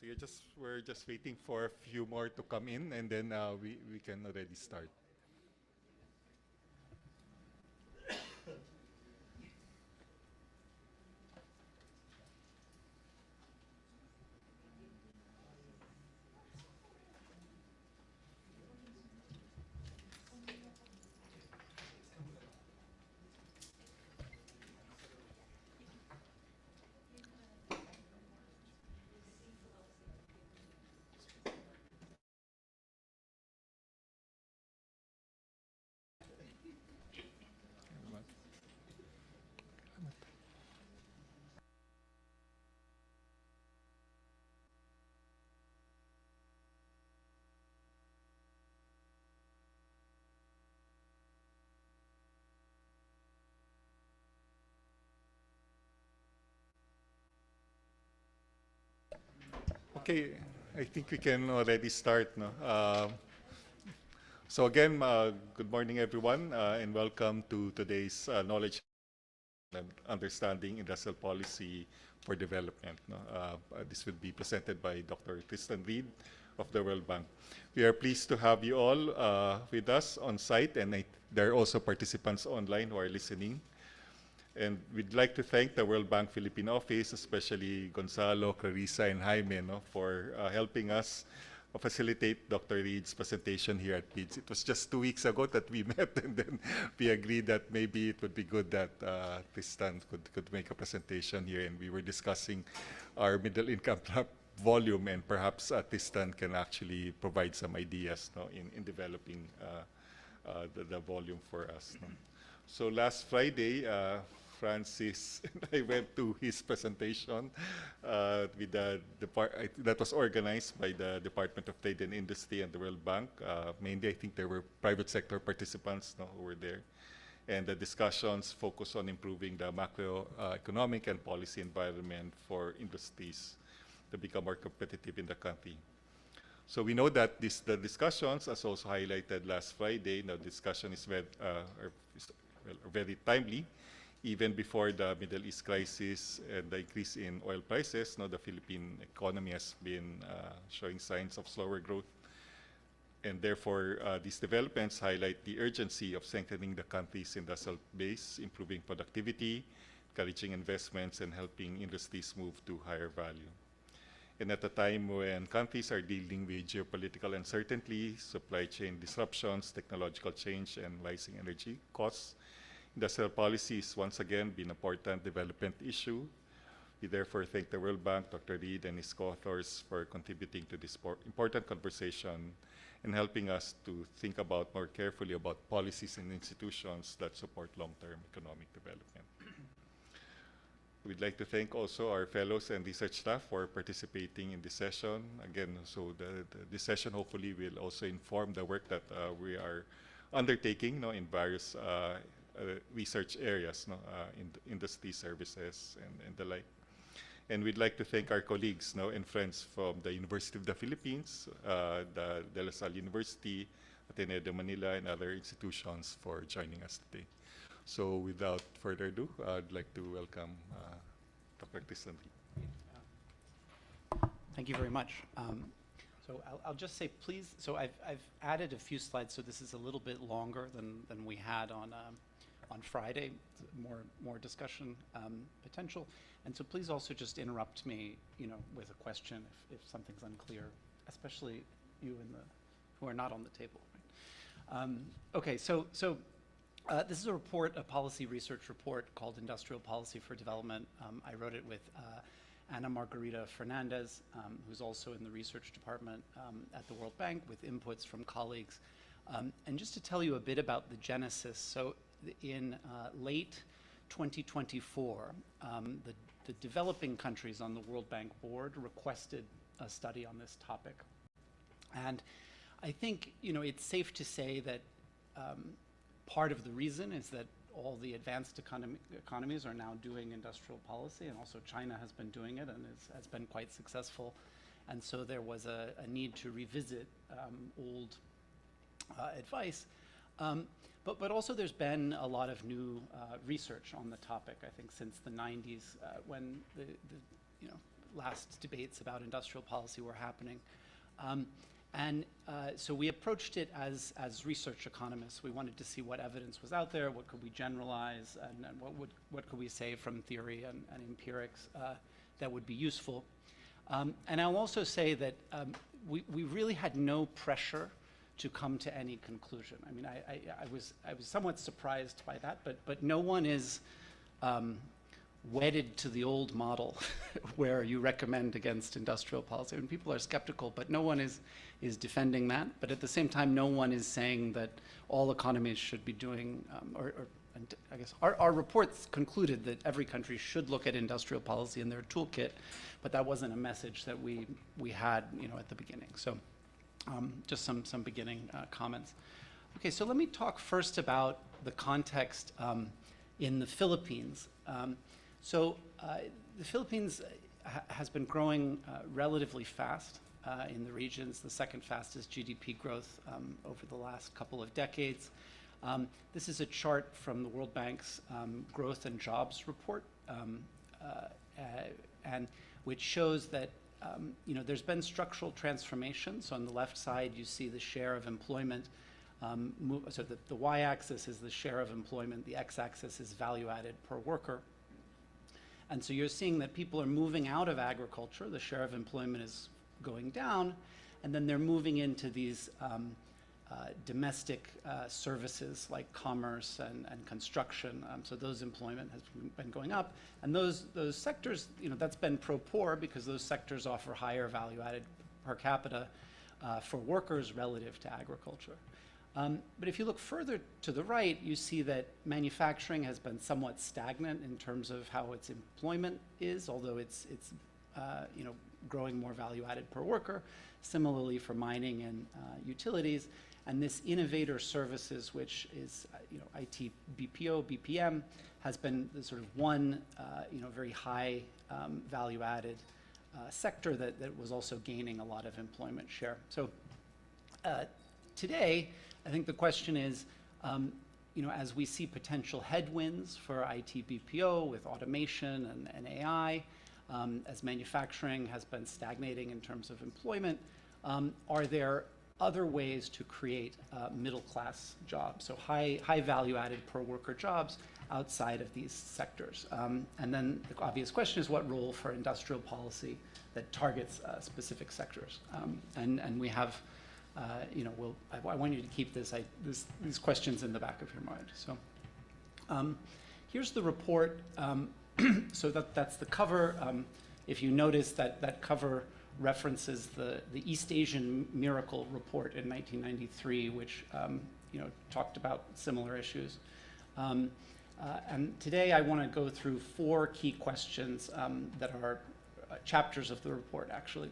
So we're just waiting for a few more to come in, and then we can already start. Okay, I think we can already start. No? So again, good morning, everyone, and welcome to today's Knowledge and Understanding Industrial Policy for Development. No? This will be presented by Dr. Tristan Reed of the World Bank. We are pleased to have you all with us on site, and there are also participants online who are listening. And we'd like to thank the World Bank Philippine Office, especially Gonzalo, Clarissa, and Jaime, no, for helping us facilitate Dr. Reed's presentation here at PIDS. It was just 2 weeks ago that we met, and then we agreed that maybe it would be good that Tristan could make a presentation here, and we were discussing our middle income volume, and perhaps Tristan can actually provide some ideas, no, in developing the volume for us. No? So last Friday, Francis and I went to his presentation with that was organized by the Department of Trade and Industry and the World Bank. Mainly, I think there were private sector participants, no, who were there. And the discussions focus on improving the macroeconomic and policy environment for industries to become more competitive in the country. So we know that the discussions, as also highlighted last Friday, the discussion is very timely. Even before the Middle East crisis and the increase in oil prices, the Philippine economy has been showing signs of slower growth. And therefore, these developments highlight the urgency of strengthening the country's industrial base, improving productivity, encouraging investments, and helping industries move to higher value. And at a time when countries are dealing with geopolitical uncertainty, supply chain disruptions, technological change, and rising energy costs, industrial policy is once again been an important development issue. We therefore thank the World Bank, Dr. Reed, and his co-authors for contributing to this important conversation and helping us to think about more carefully about policies and institutions that support long-term economic development. We'd like to thank also our fellows and research staff for participating in this session. Again, so this session hopefully will also inform the work that we are undertaking, in various research areas, in industry services and the like. And we'd like to thank our colleagues and friends from the University of the Philippines, the De La Salle University, Ateneo de Manila, and other institutions for joining us today. So without further ado, I'd like to welcome Dr. Tristan Reed. Thank you very much. So I'll just say, please, so I've added a few slides, so this is a little bit longer than we had on Friday, more discussion potential. And so please also just interrupt me, with a question if something's unclear, especially you who are not on the table. Right? Okay, so this is a policy research report called Industrial Policy for Development. I wrote it with Ana Margarita Fernandez, who's also in the research department at the World Bank, with inputs from colleagues. And just to tell you a bit about the genesis, so in late 2024, the developing countries on the World Bank board requested a study on this topic. And I think, it's safe to say that part of the reason is that all the advanced economies are now doing industrial policy, and also China has been doing it and has been quite successful. And so there was a need to revisit old advice. But also there's been a lot of new research on the topic, I think, since the 90s, when the last debates about industrial policy were happening. So we approached it as research economists. We wanted to see what evidence was out there, what could we generalize, and what could we say from theory and empirics that would be useful. And I'll also say that we really had no pressure to come to any conclusion. I mean, I was somewhat surprised by that, but no one is wedded to the old model where you recommend against industrial policy. I mean, people are skeptical, but no one is defending that. But at the same time, no one is saying that all economies should be doing, and I guess our reports concluded that every country should look at industrial policy in their toolkit, but that wasn't a message that we had, at the beginning. So just some beginning comments. Okay, so let me talk first about the context in the Philippines. The Philippines has been growing relatively fast in the regions, the second fastest GDP growth over the last couple of decades. This is a chart from the World Bank's Growth and Jobs Report, and which shows that there's been structural transformation. So on the left side, you see the share of employment. So the y-axis is the share of employment. The x-axis is value added per worker. And so you're seeing that people are moving out of agriculture. The share of employment is going down, and then they're moving into these domestic services like commerce and construction. So those employment has been going up, and those sectors, that's been pro-poor because those sectors offer higher value added per capita for workers relative to agriculture. But if you look further to the right, you see that manufacturing has been somewhat stagnant in terms of how its employment is, although it's growing more value added per worker. Similarly for mining and utilities, and this innovator services, which is IT BPO, BPM, has been the sort of one very high value added sector that was also gaining a lot of employment share. So today, I think the question is, as we see potential headwinds for IT BPO with automation and AI, as manufacturing has been stagnating in terms of employment, are there other ways to create middle-class jobs, so high value-added per worker jobs outside of these sectors? And then the obvious question is what role for industrial policy that targets specific sectors? And we have, I want you to keep these questions in the back of your mind. So here's the report. So that's the cover. If you notice that cover references the East Asian Miracle Report in 1993, which talked about similar issues. And today I want to go through 4 key questions that are chapters of the report, actually.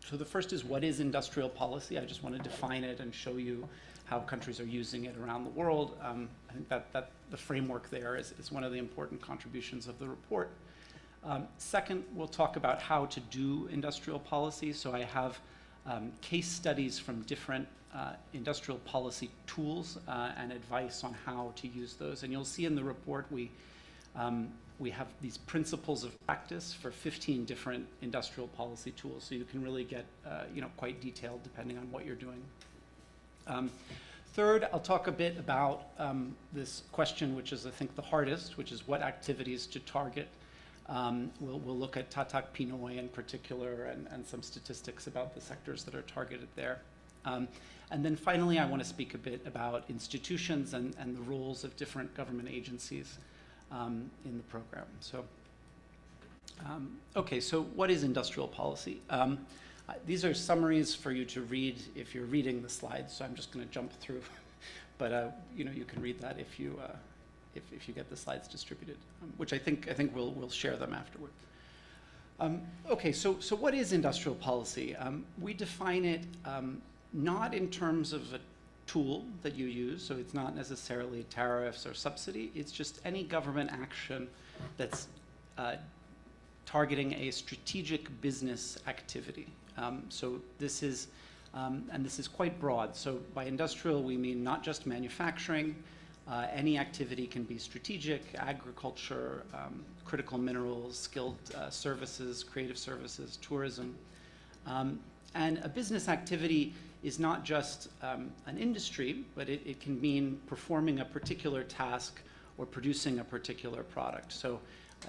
So the first is, what is industrial policy? I just want to define it and show you how countries are using it around the world. I think that the framework there is one of the important contributions of the report. Second, we'll talk about how to do industrial policy. So I have case studies from different industrial policy tools and advice on how to use those. And you'll see in the report we have these principles of practice for 15 different industrial policy tools. So you can really get quite detailed depending on what you're doing. Third, I'll talk a bit about this question, which is, I think, the hardest, which is what activities to target. We'll look at Tatak Pinoy in particular and some statistics about the sectors that are targeted there. And then finally, I want to speak a bit about institutions and the roles of different government agencies in the program. So, okay, so what is industrial policy? These are summaries for you to read if you're reading the slides, so I'm just going to jump through. But you can read that if you get the slides distributed, which I think we'll share them afterward. Okay, so what is industrial policy? We define it not in terms of a tool that you use, so it's not necessarily tariffs or subsidy. It's just any government action that's targeting a strategic business activity. So this is, and this is quite broad. So by industrial, we mean not just manufacturing, Any activity can be strategic, agriculture, critical minerals, skilled services, creative services, tourism. And a business activity is not just an industry, but it can mean performing a particular task or producing a particular product. So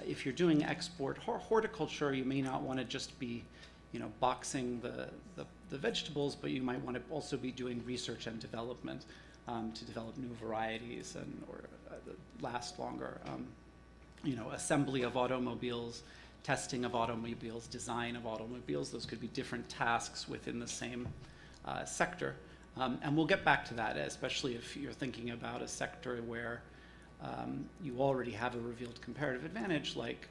if you're doing export horticulture, you may not want to just be boxing the vegetables, but you might want to also be doing research and development to develop new varieties or last longer. Assembly of automobiles, testing of automobiles, design of automobiles. Those could be different tasks within the same sector. And we'll get back to that, especially if you're thinking about a sector where you already have a revealed comparative advantage, like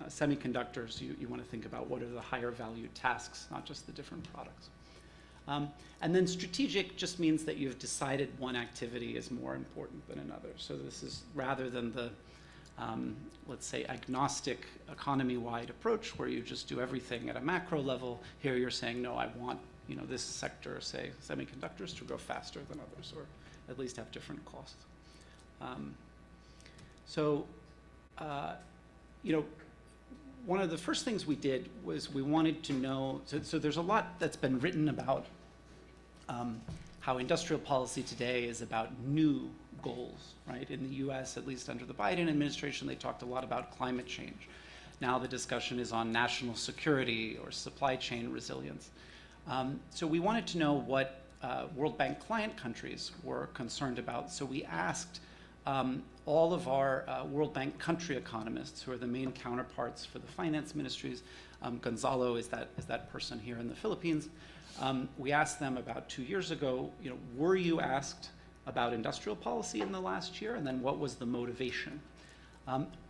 semiconductors. You want to think about what are the higher value tasks, not just the different products. And then strategic just means that you've decided one activity is more important than another. So this is rather than the, let's say, agnostic economy-wide approach where you just do everything at a macro level. Here you're saying, no, I want this sector, say semiconductors, to grow faster than others, or at least have different costs. One of the first things we did was we wanted to know, so there's a lot that's been written about how industrial policy today is about new goals, right? In the US, at least under the Biden administration, they talked a lot about climate change. Now the discussion is on national security or supply chain resilience. So we wanted to know what World Bank client countries were concerned about. So we asked all of our World Bank country economists, who are the main counterparts for the finance ministries. Gonzalo is that person here in the Philippines. We asked them about 2 years ago, were you asked about industrial policy in the last year? And then what was the motivation?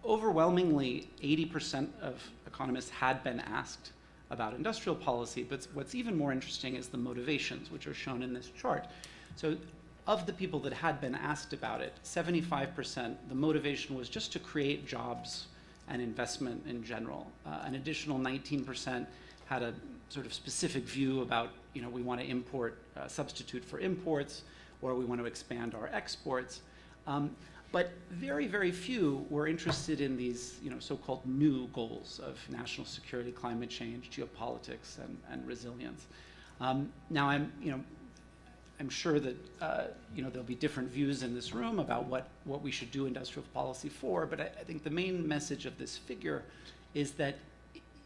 Overwhelmingly, 80% of economists had been asked about industrial policy, but what's even more interesting is the motivations, which are shown in this chart. So of the people that had been asked about it, 75%, the motivation was just to create jobs and investment in general. An additional 19% had a sort of specific view about, we want to import, substitute for imports, or we want to expand our exports. But very, very few were interested in these, so-called new goals of national security, climate change, geopolitics, and resilience. Now, I'm sure that there'll be different views in this room about what we should do industrial policy for, but I think the main message of this figure is that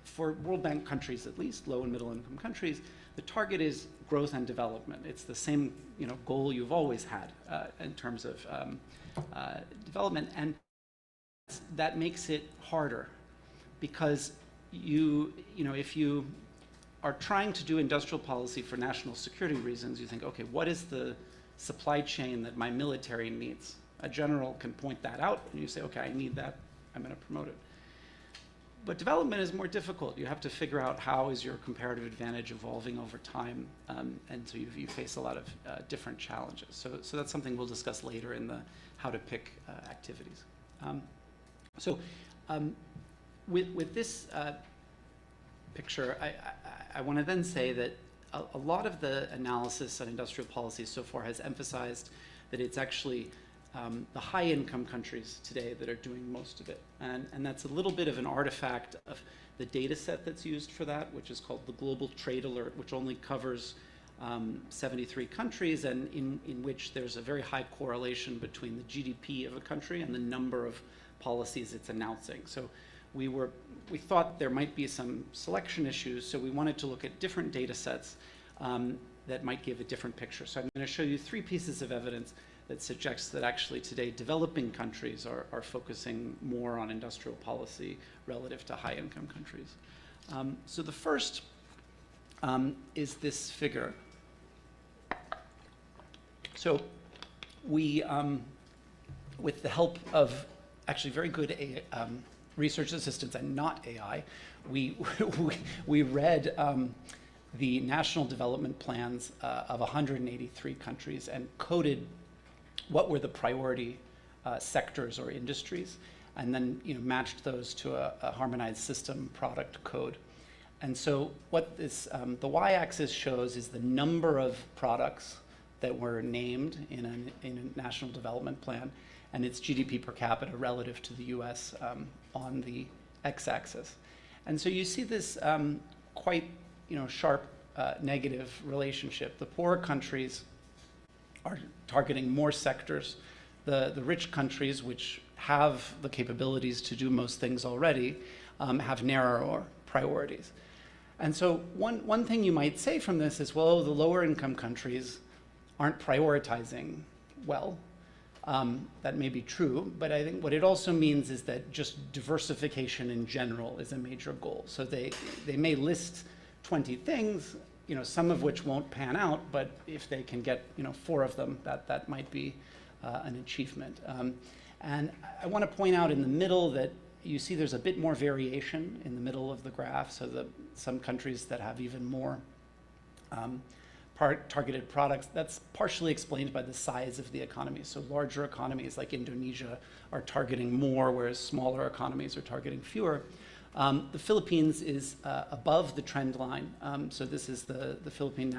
for World Bank countries, at least low and middle income countries, the target is growth and development. It's the same goal you've always had in terms of development, and that makes it harder because if you are trying to do industrial policy for national security reasons, you think, okay, what is the supply chain that my military needs? A general can point that out, and you say, okay, I need that, I'm going to promote it. But development is more difficult. You have to figure out how is your comparative advantage evolving over time, and so you face a lot of different challenges. So that's something we'll discuss later in the how to pick activities. With this picture, I want to then say that a lot of the analysis on industrial policy so far has emphasized that it's actually the high-income countries today that are doing most of it. And that's a little bit of an artifact of the data set that's used for that, which is called the Global Trade Alert, which only covers 73 countries, and in which there's a very high correlation between the GDP of a country and the number of policies it's announcing. So we thought there might be some selection issues, so we wanted to look at different data sets that might give a different picture. So I'm going to show you 3 pieces of evidence that suggests that actually today developing countries are focusing more on industrial policy relative to high-income countries. So the first is this figure. So we, with the help of actually very good research assistants and not AI, we read the national development plans of 183 countries and coded what were the priority sectors or industries, and then matched those to a harmonized system product code. And so what this, the y-axis shows is the number of products that were named in a national development plan, and its GDP per capita relative to the US on the x-axis. And so you see this quite sharp negative relationship. The poorer countries are targeting more sectors. The rich countries, which have the capabilities to do most things already, have narrower priorities. And so one thing you might say from this is, well, the lower income countries aren't prioritizing well. That may be true, but I think what it also means is that just diversification in general is a major goal. So they may list 20 things, some of which won't pan out, but if they can get 4 of them, that might be an achievement. And I want to point out in the middle that you see there's a bit more variation in the middle of the graph, so some countries that have even more targeted products. That's partially explained by the size of the economy. So larger economies like Indonesia are targeting more, whereas smaller economies are targeting fewer. The Philippines is above the trend line. So this is the Philippine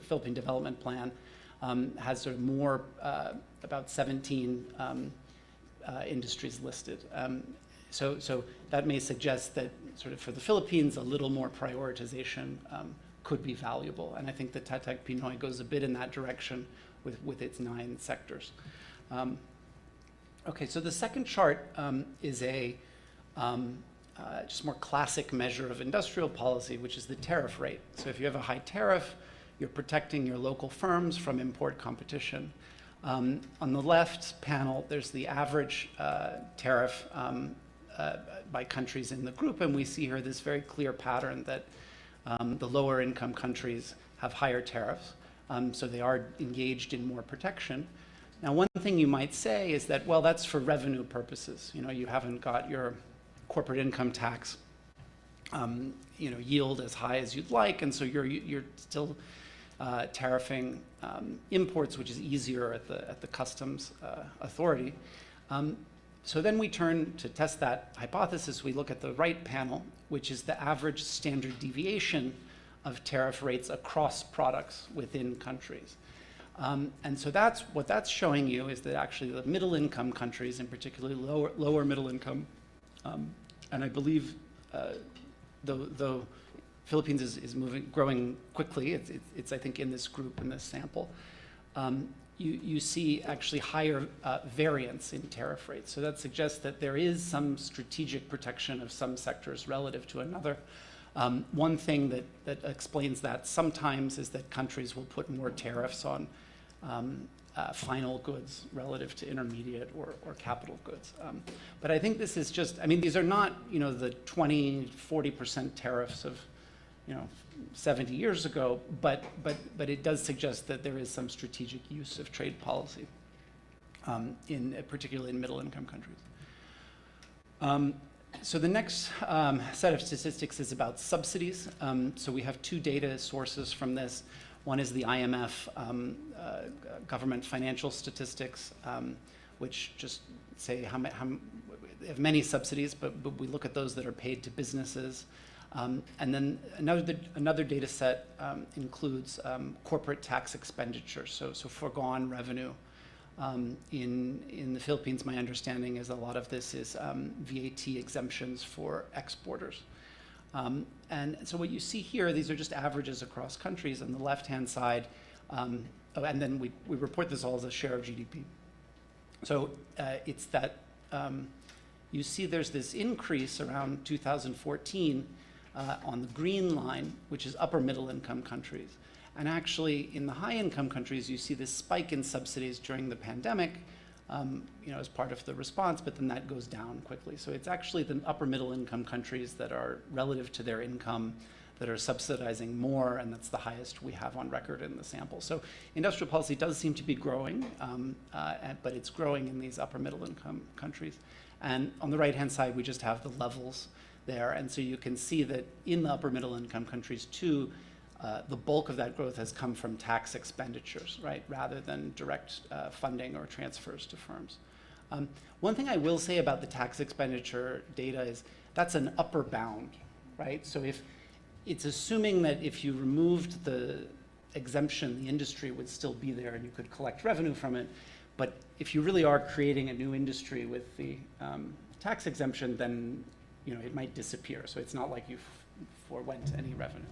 Philippine Development Plan, has sort of more, about 17 industries listed. So that may suggest that sort of for the Philippines, a little more prioritization could be valuable. And I think the Tatak Pinoy goes a bit in that direction with its 9 sectors. Okay, so the second chart is a just more classic measure of industrial policy, which is the tariff rate. So if you have a high tariff, you're protecting your local firms from import competition. On the left panel, there's the average tariff by countries in the group, and we see here this very clear pattern that the lower income countries have higher tariffs, so they are engaged in more protection. Now, one thing you might say is that, well, that's for revenue purposes. You haven't got your corporate income tax yield as high as you'd like, and so you're still tariffing imports, which is easier at the customs authority. So then we turn to test that hypothesis. We look at the right panel, which is the average standard deviation of tariff rates across products within countries. And so what that's showing you is that actually the middle income countries, and particularly lower middle income, and I believe though Philippines is growing quickly, it's I think in this group, in this sample, you see actually higher variance in tariff rates. So that suggests that there is some strategic protection of some sectors relative to another. One thing that explains that sometimes is that countries will put more tariffs on final goods relative to intermediate or capital goods. But I think this is just, I mean, these are not, the 20, 40% tariffs of, 70 years ago, but it does suggest that there is some strategic use of trade policy, particularly in middle income countries. So the next set of statistics is about subsidies. So we have 2 data sources from this. One is the IMF government financial statistics, which just say they have many subsidies, but we look at those that are paid to businesses. And then another data set includes corporate tax expenditures, so foregone revenue. In the Philippines, my understanding is a lot of this is VAT exemptions for exporters. And so what you see here, these are just averages across countries. On the left-hand side, and then we report this all as a share of GDP. So it's that you see there's this increase around 2014 on the green line, which is upper middle income countries. And actually, in the high income countries, you see this spike in subsidies during the pandemic, as part of the response, but then that goes down quickly. So it's actually the upper middle income countries that are relative to their income that are subsidizing more, and that's the highest we have on record in the sample. So industrial policy does seem to be growing, but it's growing in these upper middle income countries. And on the right-hand side, we just have the levels there. And so you can see that in the upper middle income countries too, the bulk of that growth has come from tax expenditures, right, rather than direct funding or transfers to firms. One thing I will say about the tax expenditure data is that's an upper bound, right? So if it's assuming that if you removed the exemption, the industry would still be there and you could collect revenue from it. But if you really are creating a new industry with the tax exemption, then it might disappear. So it's not like you forwent any revenue.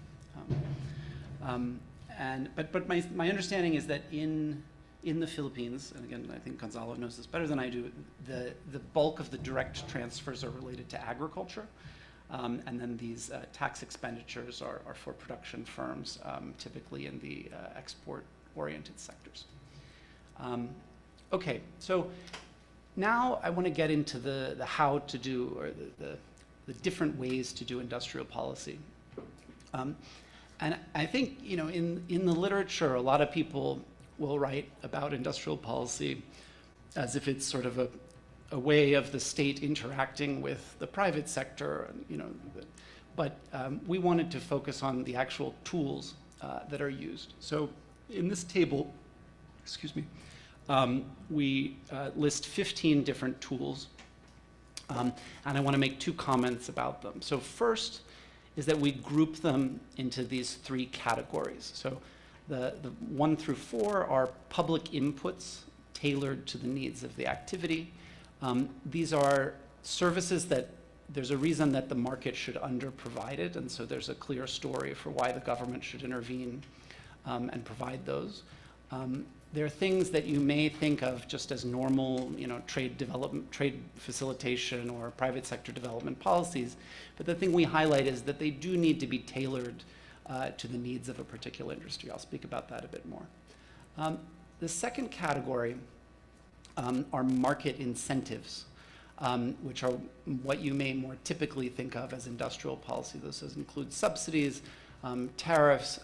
But my understanding is that in the Philippines, and again, I think Gonzalo knows this better than I do, the bulk of the direct transfers are related to agriculture. And then these tax expenditures are for production firms, typically in the export-oriented sectors. Okay, so now I want to get into the how to do, or the different ways to do industrial policy. And I think, in the literature, a lot of people will write about industrial policy as if it's sort of a way of the state interacting with the private sector, but we wanted to focus on the actual tools that are used. So in this table, we list 15 different tools, and I want to make 2 comments about them. So first is that we group them into these 3 categories. So the 1 through 4 are public inputs tailored to the needs of the activity. These are services that there's a reason that the market should under-provide it, and so there's a clear story for why the government should intervene and provide those. There are things that you may think of just as normal, trade development, trade facilitation, or private sector development policies, but the thing we highlight is that they do need to be tailored to the needs of a particular industry. I'll speak about that a bit more. The second category are market incentives, which are what you may more typically think of as industrial policy. This includes subsidies, tariffs,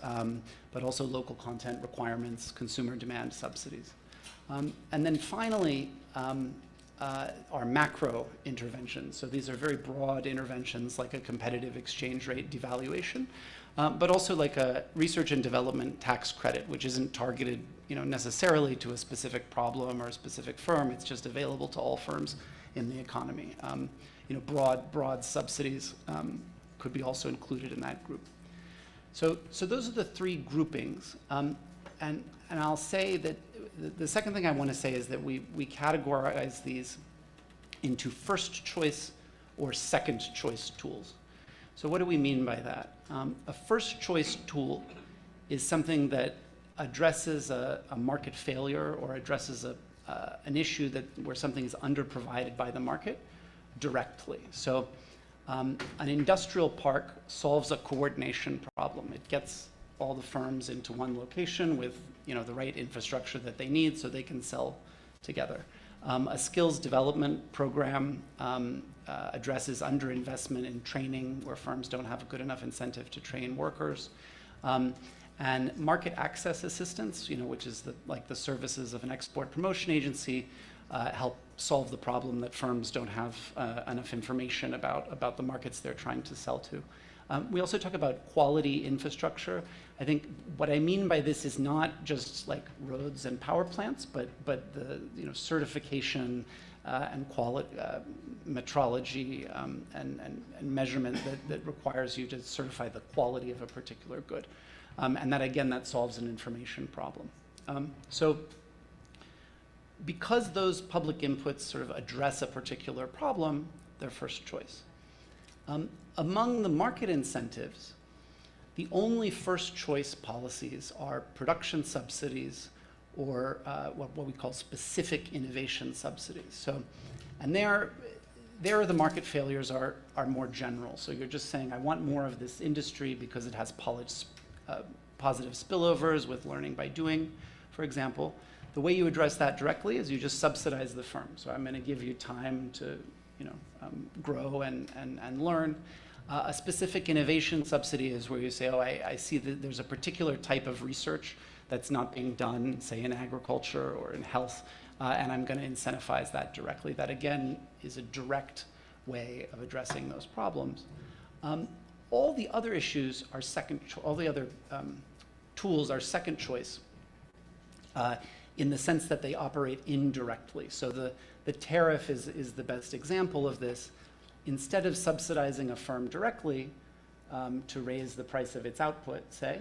but also local content requirements, consumer demand subsidies. And then finally, are macro interventions. So these are very broad interventions like a competitive exchange rate devaluation, but also like a research and development tax credit, which isn't targeted necessarily to a specific problem or a specific firm. It's just available to all firms in the economy. Broad subsidies could be also included in that group. So those are the 3 groupings. And I'll say that the second thing I want to say is that we categorize these into first choice or second choice tools. So what do we mean by that? A first choice tool is something that addresses a market failure or addresses an issue where something is underprovided by the market directly. So an industrial park solves a coordination problem. It gets all the firms into one location with the right infrastructure that they need so they can sell together. A skills development program addresses underinvestment in training where firms don't have a good enough incentive to train workers. And market access assistance, which is the services of an export promotion agency, help solve the problem that firms don't have enough information about the markets they're trying to sell to. We also talk about quality infrastructure. I think what I mean by this is not just like roads and power plants, but the certification and quality metrology and measurement that requires you to certify the quality of a particular good. And that solves an information problem. So because those public inputs sort of address a particular problem, they're first choice. Among the market incentives, the only first choice policies are production subsidies or what we call specific innovation subsidies. So, and there the market failures are more general. So you're just saying, I want more of this industry because it has positive spillovers with learning by doing, for example. The way you address that directly is you just subsidize the firm. So I'm going to give you time to grow and learn. A specific innovation subsidy is where you say, I see that there's a particular type of research that's not being done, say in agriculture or in health, and I'm going to incentivize that directly. That again is a direct way of addressing those problems. All the other issues are all the other tools are second choice in the sense that they operate indirectly. So the tariff is the best example of this. Instead of subsidizing a firm directly to raise the price of its output, say,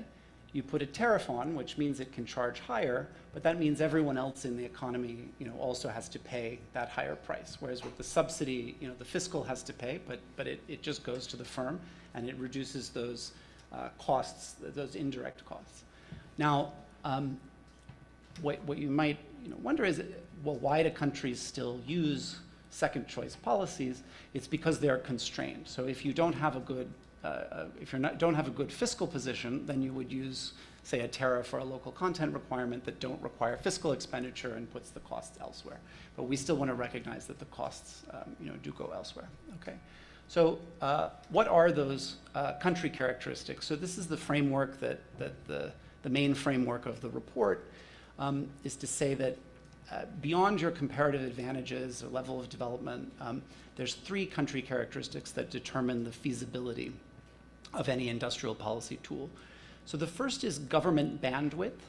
You put a tariff on, which means it can charge higher, but that means everyone else in the economy, also has to pay that higher price. Whereas with the subsidy, the fiscal has to pay, but it just goes to the firm, and it reduces those costs, those indirect costs. Now, what you might wonder is, well, why do countries still use second choice policies? It's because they're constrained. So if you don't have a good don't have a good fiscal position, then you would use, say, a tariff or a local content requirement that don't require fiscal expenditure and puts the costs elsewhere. But we still want to recognize that the costs, do go elsewhere. Okay. So what are those country characteristics? So this is the framework that the main framework of the report is to say that beyond your comparative advantages or level of development, there's 3 country characteristics that determine the feasibility of any industrial policy tool. So the first is government bandwidth.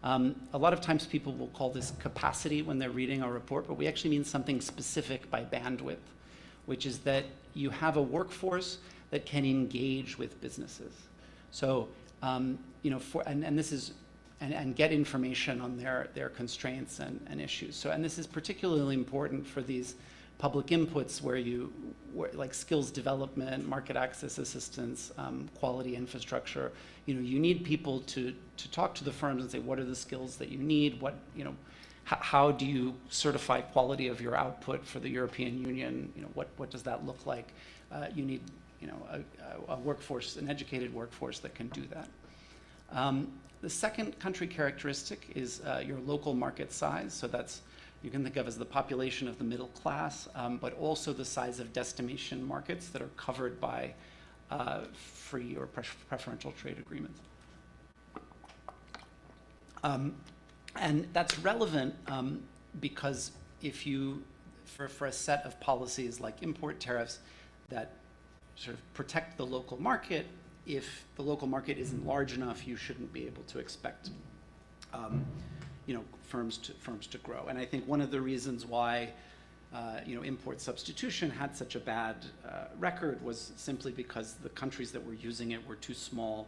A lot of times people will call this capacity when they're reading our report, but we actually mean something specific by bandwidth, which is that you have a workforce that can engage with businesses. So, and this is, and get information on their constraints and issues. So, and this is particularly important for these public inputs where like skills development, market access assistance, quality infrastructure. You need people to talk to the firms and say, what are the skills that you need? How do you certify quality of your output for the European Union? What does that look like? You need, a workforce, an educated workforce that can do that. The second country characteristic is your local market size. So that's, you can think of as the population of the middle class, but also the size of destination markets that are covered by free or preferential trade agreements. And that's relevant because if you, for a set of policies like import tariffs that sort of protect the local market, if the local market isn't large enough, you shouldn't be able to expect firms to grow. And I think one of the reasons why import substitution had such a bad record was simply because the countries that were using it were too small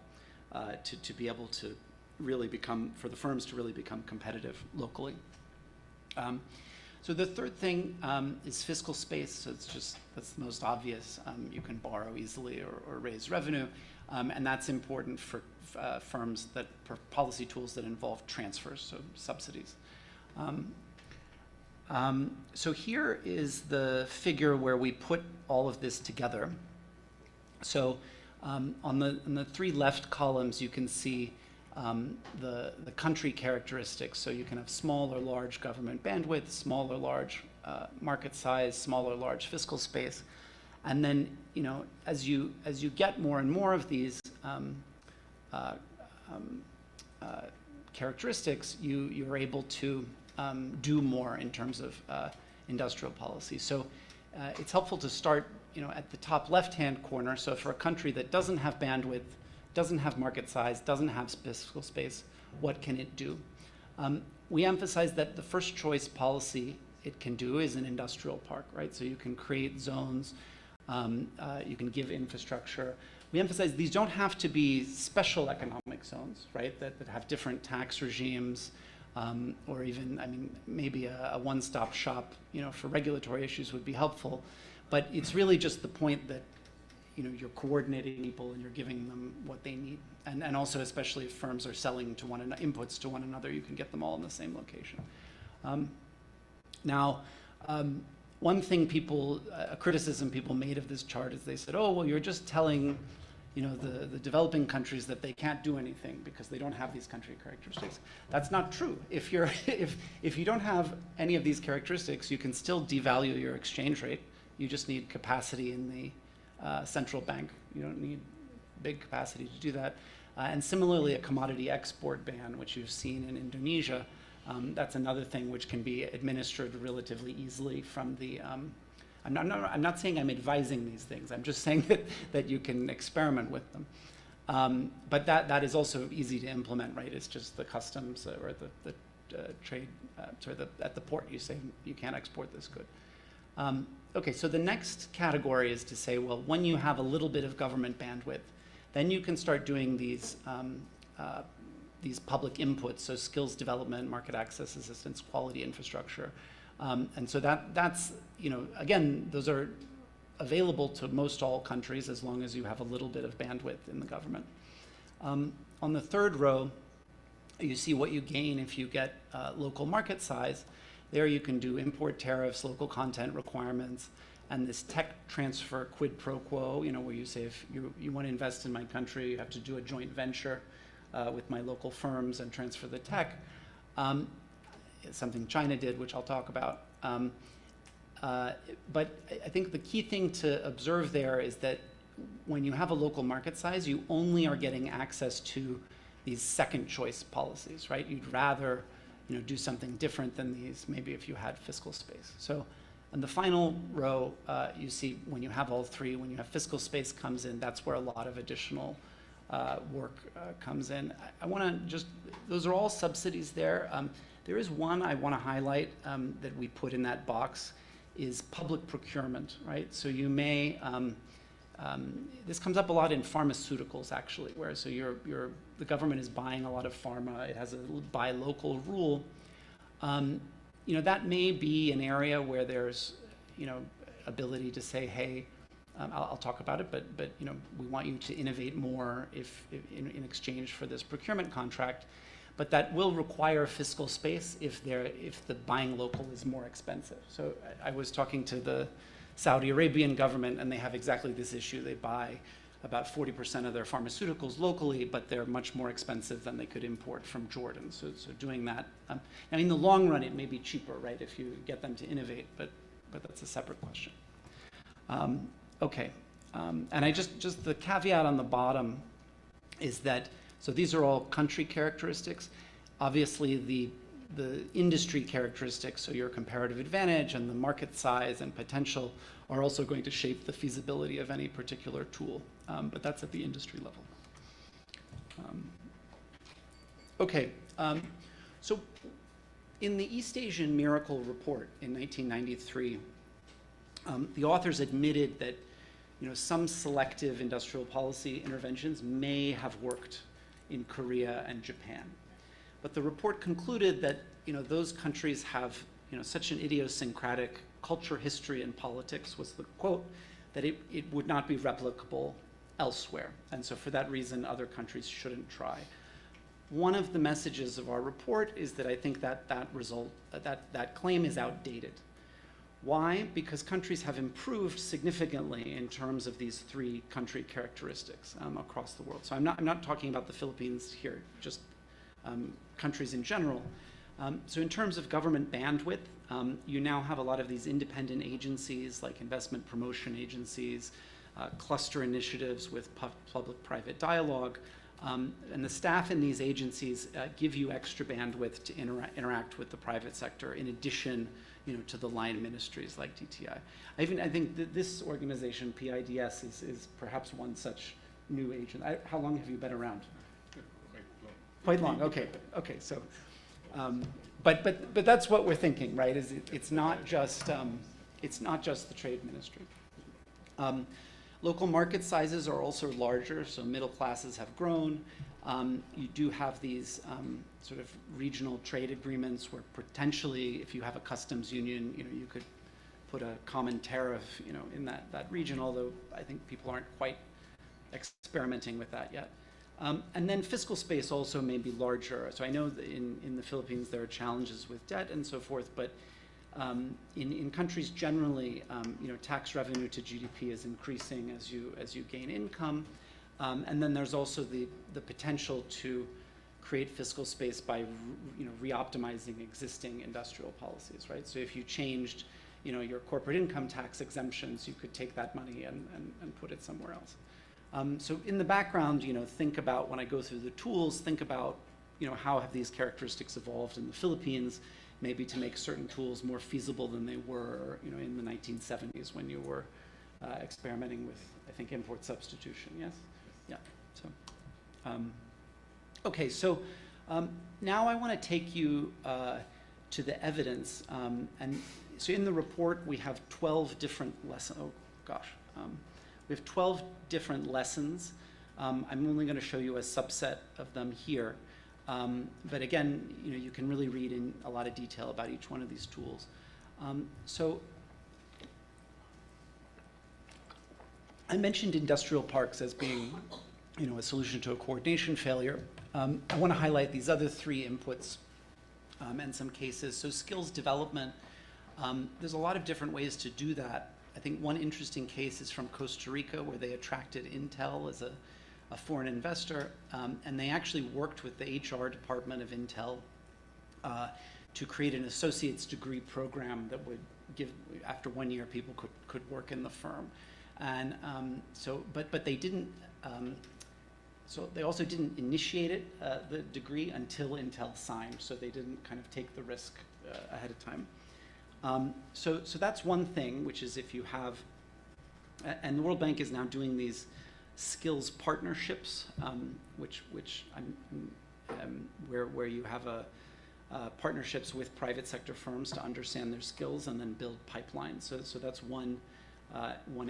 to be able to really for the firms to really become competitive locally. So the third thing is fiscal space. So that's the most obvious. You can borrow easily or raise revenue. And that's important for firms for policy tools that involve transfers, so subsidies. So here is the figure where we put all of this together. So on the 3 left columns, you can see the country characteristics. So you can have small or large government bandwidth, small or large market size, small or large fiscal space. And then, as you get more and more of these characteristics, you're able to do more in terms of industrial policy. So it's helpful to start, at the top left-hand corner. So for a country that doesn't have bandwidth, doesn't have market size, doesn't have fiscal space, what can it do? We emphasize that the first choice policy it can do is an industrial park, right? So you can create zones. You can give infrastructure. We emphasize these don't have to be special economic zones, right, that have different tax regimes, or even, maybe a one-stop shop, for regulatory issues would be helpful. But it's really just the point that, you're coordinating people and you're giving them what they need. And also, especially if firms are selling to inputs to one another, you can get them all in the same location. One thing a criticism people made of this chart is they said, oh, well, you're just telling, the developing countries that they can't do anything because they don't have these country characteristics. That's not true. If you don't have any of these characteristics, you can still devalue your exchange rate. You just need capacity in the central bank. You don't need big capacity to do that. And similarly, a commodity export ban, which you've seen in Indonesia, that's another thing which can be administered relatively easily from the. I'm not saying I'm advising these things. I'm just saying that you can experiment with them. But that is also easy to implement, right? It's just the customs or the trade. At the port, you say you can't export this good. Okay, so the next category is to say, well, when you have a little bit of government bandwidth, then you can start doing these these public inputs, so skills development, market access assistance, quality infrastructure. And so that's, again, those are available to most all countries as long as you have a little bit of bandwidth in the government. On the third row, you see what you gain if you get local market size. There you can do import tariffs, local content requirements, and this tech transfer quid pro quo, where you say if you want to invest in my country, you have to do a joint venture with my local firms and transfer the tech. It's something China did, which I'll talk about. But I think the key thing to observe there is that when you have a local market size, you only are getting access to these second choice policies, right? You'd rather do something different than these, maybe if you had fiscal space. So on the final row, you see when you have all three, when you have fiscal space comes in, that's where a lot of additional work comes in. I want to just, those are all subsidies there. There is one I want to highlight that we put in that box is public procurement, right? So you may, this comes up a lot in pharmaceuticals actually, where so the government is buying a lot of pharma, it has a buy local rule. That may be an area where there's, ability to say, hey, I'll talk about it, but we want you to innovate more if in exchange for this procurement contract. But that will require fiscal space if the buying local is more expensive. So I was talking to the Saudi Arabian government, and they have exactly this issue. They buy about 40% of their pharmaceuticals locally, but they're much more expensive than they could import from Jordan. So doing that, now in the long run, it may be cheaper, right, if you get them to innovate, but that's a separate question. Okay, and I just the caveat on the bottom is that, so these are all country characteristics. Obviously, the industry characteristics, so your comparative advantage and the market size and potential are also going to shape the feasibility of any particular tool, but that's at the industry level. Okay, so in the East Asian Miracle Report in 1993, the authors admitted that some selective industrial policy interventions may have worked in Korea and Japan. But the report concluded that those countries have such an idiosyncratic culture, history, and politics, was the quote, that it would not be replicable elsewhere. And so for that reason, other countries shouldn't try. One of the messages of our report is that I think that that claim is outdated. Why? Because countries have improved significantly in terms of these three country characteristics across the world. So I'm not talking about the Philippines here, just countries in general. So in terms of government bandwidth, you now have a lot of these independent agencies like investment promotion agencies, cluster initiatives with public-private dialogue, and the staff in these agencies give you extra bandwidth to interact with the private sector in addition to the line ministries like DTI. I think that this organization, PIDS, is perhaps one such new agent. How long have you been around? Quite long. Okay. So, but that's what we're thinking, right? Is it's not just the trade ministry. Local market sizes are also larger, so middle classes have grown. You do have these sort of regional trade agreements where potentially, if you have a customs union, you could put a common tariff, in that region. Although I think people aren't quite experimenting with that yet. And then fiscal space also may be larger. So I know that in the Philippines there are challenges with debt and so forth, but in countries generally, tax revenue to GDP is increasing as you gain income. And then there's also the potential to create fiscal space by re-optimizing existing industrial policies, right? So if you changed your corporate income tax exemptions, you could take that money and put it somewhere else. So in the background, think about, when I go through the tools, think about how have these characteristics evolved in the Philippines, maybe to make certain tools more feasible than they were in the 1970s when you were experimenting with, I think, import substitution. Yes? Yeah. So, okay, so now I want to take you to the evidence. And so in the report, we have 12 different lessons. Oh, gosh. We have 12 different lessons I'm only going to show you a subset of them here. But again, you can really read in a lot of detail about each one of these tools. So I mentioned industrial parks as being, a solution to a coordination failure. I want to highlight these other three inputs and some cases. So skills development, there's a lot of different ways to do that. I think one interesting case is from Costa Rica, where they attracted Intel as a foreign investor, and they actually worked with the HR department of Intel to create an associate's degree program that would give, after 1 year, people could work in the firm. And but they didn't, so they also didn't initiate it, the degree, until Intel signed, so they didn't kind of take the risk ahead of time. So that's one thing, which is if you have, and the World Bank is now doing these skills partnerships, which where you have partnerships with private sector firms to understand their skills and then build pipelines. So that's one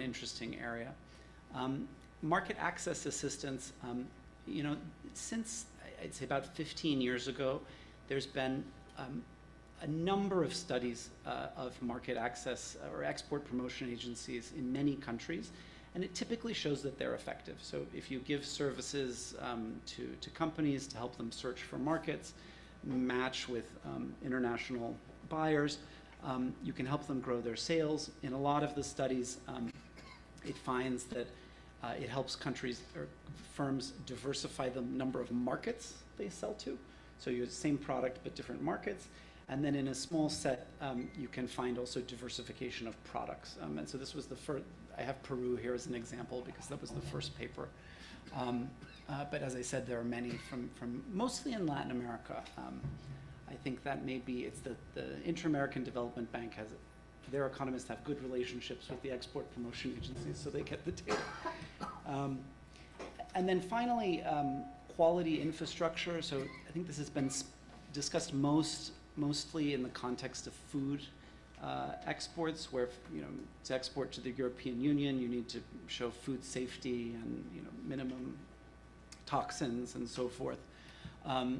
interesting area. Market access assistance, since I'd say about 15 years ago, there's been a number of studies of market access or export promotion agencies in many countries, and it typically shows that they're effective. So if you give services to companies to help them search for markets, match with international buyers, you can help them grow their sales. In a lot of the studies, it finds that it helps countries or firms diversify the number of markets they sell to. So you have the same product but different markets. And then in a small set, you can find also diversification of products. And so this was the first, I have Peru here as an example because that was the first paper. But as I said, there are many from mostly in Latin America. I think that maybe it's the Inter-American Development Bank has, their economists have good relationships with the export promotion agencies, so they get the data. And then finally, quality infrastructure. So I think this has been discussed mostly in the context of food exports, where to export to the European Union, you need to show food safety and minimum toxins and so forth.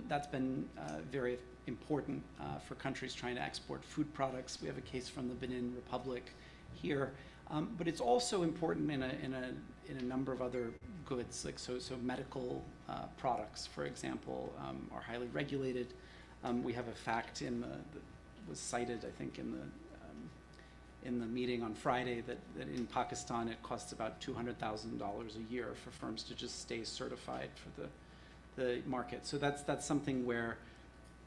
That's been very important for countries trying to export food products. We have a case from the Benin Republic here, but it's also important in a number of other goods, like so medical products, for example, are highly regulated. We have a fact was cited, I think, in the meeting on Friday that in Pakistan it costs about $200,000 a year for firms to just stay certified for the market. So that's something where,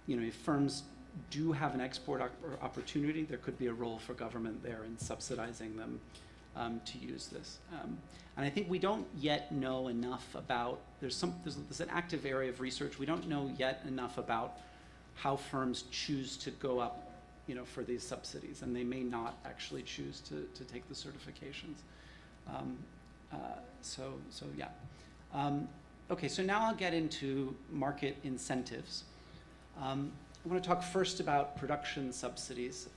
if firms do have an export opportunity, there could be a role for government there in subsidizing them to use this. And I think we don't yet know enough about, there's an active area of research. We don't know yet enough about how firms choose to go up, for these subsidies, and they may not actually choose to take the certifications. Okay, so now I'll get into market incentives. I want to talk first about production subsidies.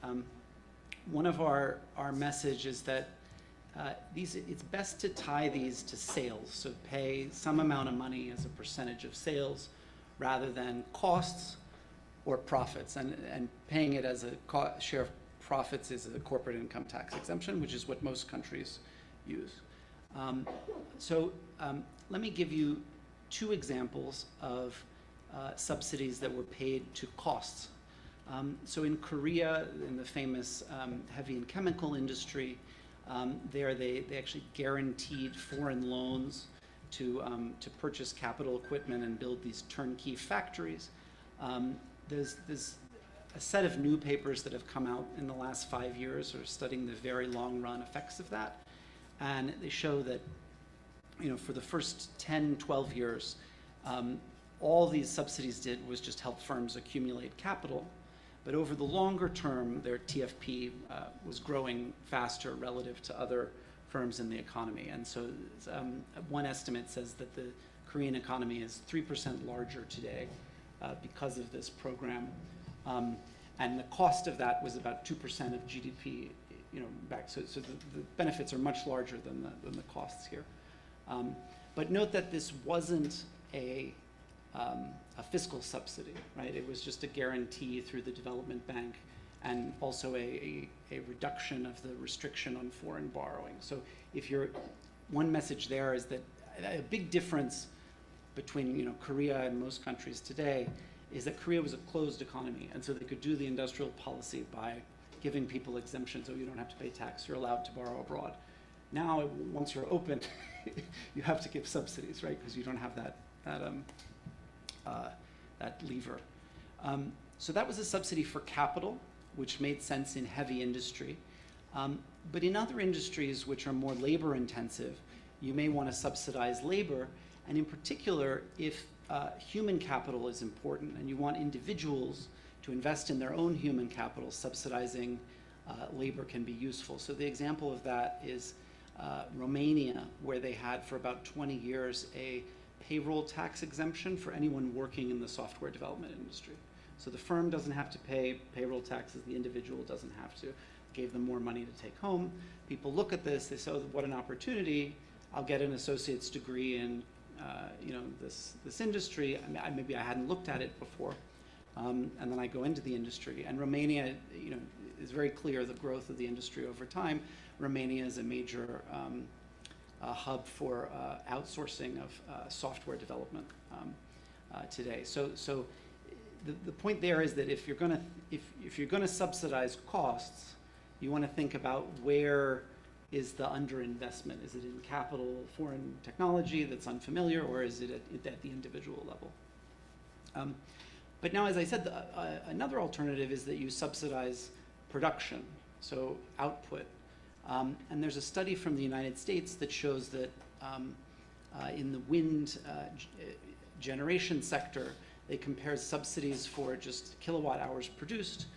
One of our message is that it's best to tie these to sales, so pay some amount of money as a percentage of sales rather than costs or profits, and paying it as a share of profits is a corporate income tax exemption, which is what most countries use. Let me give you two examples of subsidies that were paid to costs. So in Korea, in the famous heavy and chemical industry, there they actually guaranteed foreign loans to purchase capital equipment and build these turnkey factories. There's a set of new papers that have come out in the last 5 years sort of studying the very long run effects of that. And they show that, for the first 10, 12 years, all these subsidies did was just help firms accumulate capital. But over the longer term, their TFP was growing faster relative to other firms in the economy. And so one estimate says that the Korean economy is 3% larger today because of this program. And the cost of that was about 2% of GDP, back. So the benefits are much larger than the costs here. But note that this wasn't a fiscal subsidy, right? It was just a guarantee through the development bank, and also a reduction of the restriction on foreign borrowing. So one message there is that a big difference between Korea and most countries today is that Korea was a closed economy, and so they could do the industrial policy by giving people exemptions. So you don't have to pay tax, you're allowed to borrow abroad. Now, once you're open, you have to give subsidies, right? Because you don't have that lever. So that was a subsidy for capital, which made sense in heavy industry. But in other industries which are more labor intensive, you may want to subsidize labor, and in particular, if human capital is important and you want individuals to invest in their own human capital, subsidizing labor can be useful. So the example of that is Romania, where they had for about 20 years a payroll tax exemption for anyone working in the software development industry. So the firm doesn't have to pay payroll taxes, the individual doesn't have to. Gave them more money to take home. People look at this, they say, oh, what an opportunity. I'll get an associate's degree in this industry. Maybe I hadn't looked at it before. And then I go into the industry. And Romania, is very clear the growth of the industry over time. Romania is a major hub for outsourcing of software development today. So the point there is that if you're going to subsidize costs, you want to think about where is the underinvestment. Is it in capital, foreign technology that's unfamiliar, or is it at the individual level? But now, as I said, another alternative is that you subsidize production, so output. And there's a study from the United States that shows that in the wind generation sector, they compare subsidies for just kilowatt hours produced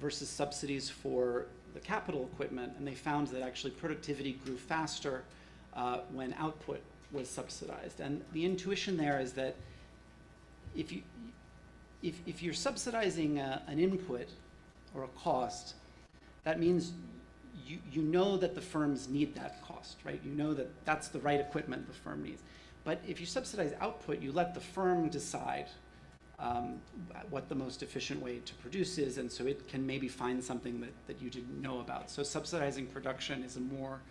versus subsidies for the capital equipment, and they found that actually productivity grew faster when output was subsidized. And the intuition there is that if you're subsidizing an input or a cost, that means you know that the firms need that cost, right? You know that that's the right equipment the firm needs. But if you subsidize output, you let the firm decide what the most efficient way to produce is, and so it can maybe find something that you didn't know about. So subsidizing production is a more,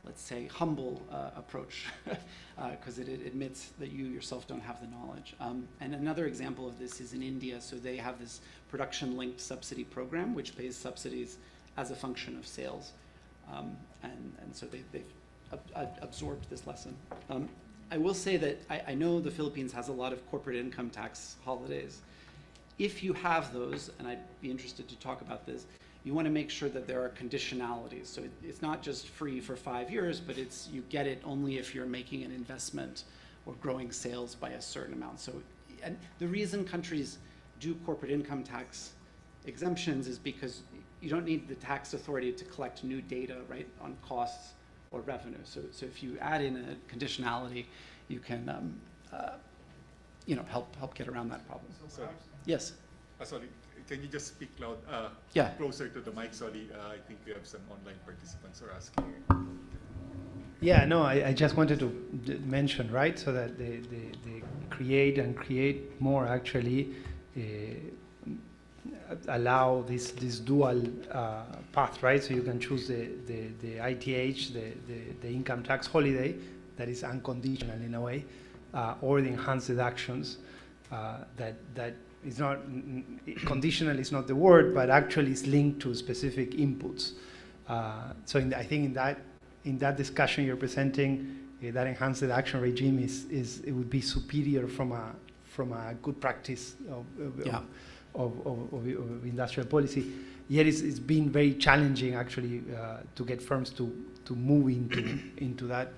let's say, humble approach, because it admits that you yourself don't have the knowledge. And another example of this is in India. So they have this production-linked subsidy program, which pays subsidies as a function of sales. And so they've absorbed this lesson. I will say that I know the Philippines has a lot of corporate income tax holidays. If you have those, and I'd be interested to talk about this, you want to make sure that there are conditionalities. So it's not just free for 5 years, but you get it only if you're making an investment or growing sales by a certain amount. So, and the reason countries do corporate income tax exemptions is because you don't need the tax authority to collect new data, right, on costs or revenue. So if you add in a conditionality, you can help get around that problem. Sorry. Yes. Sorry, can you just speak loud? Yeah. Closer to the mic. Sorry, I think we have some online participants are asking. Yeah, no, I just wanted to mention, right, so that they create more actually allow this dual path, right? So you can choose the ITH, the income tax holiday that is unconditional in a way, or the enhanced deductions that is not conditional is not the word, but actually is linked to specific inputs. So I think in that discussion you're presenting, that enhanced deduction regime it would be superior from a good practice of industrial policy. Yet it's been very challenging actually to get firms to move into that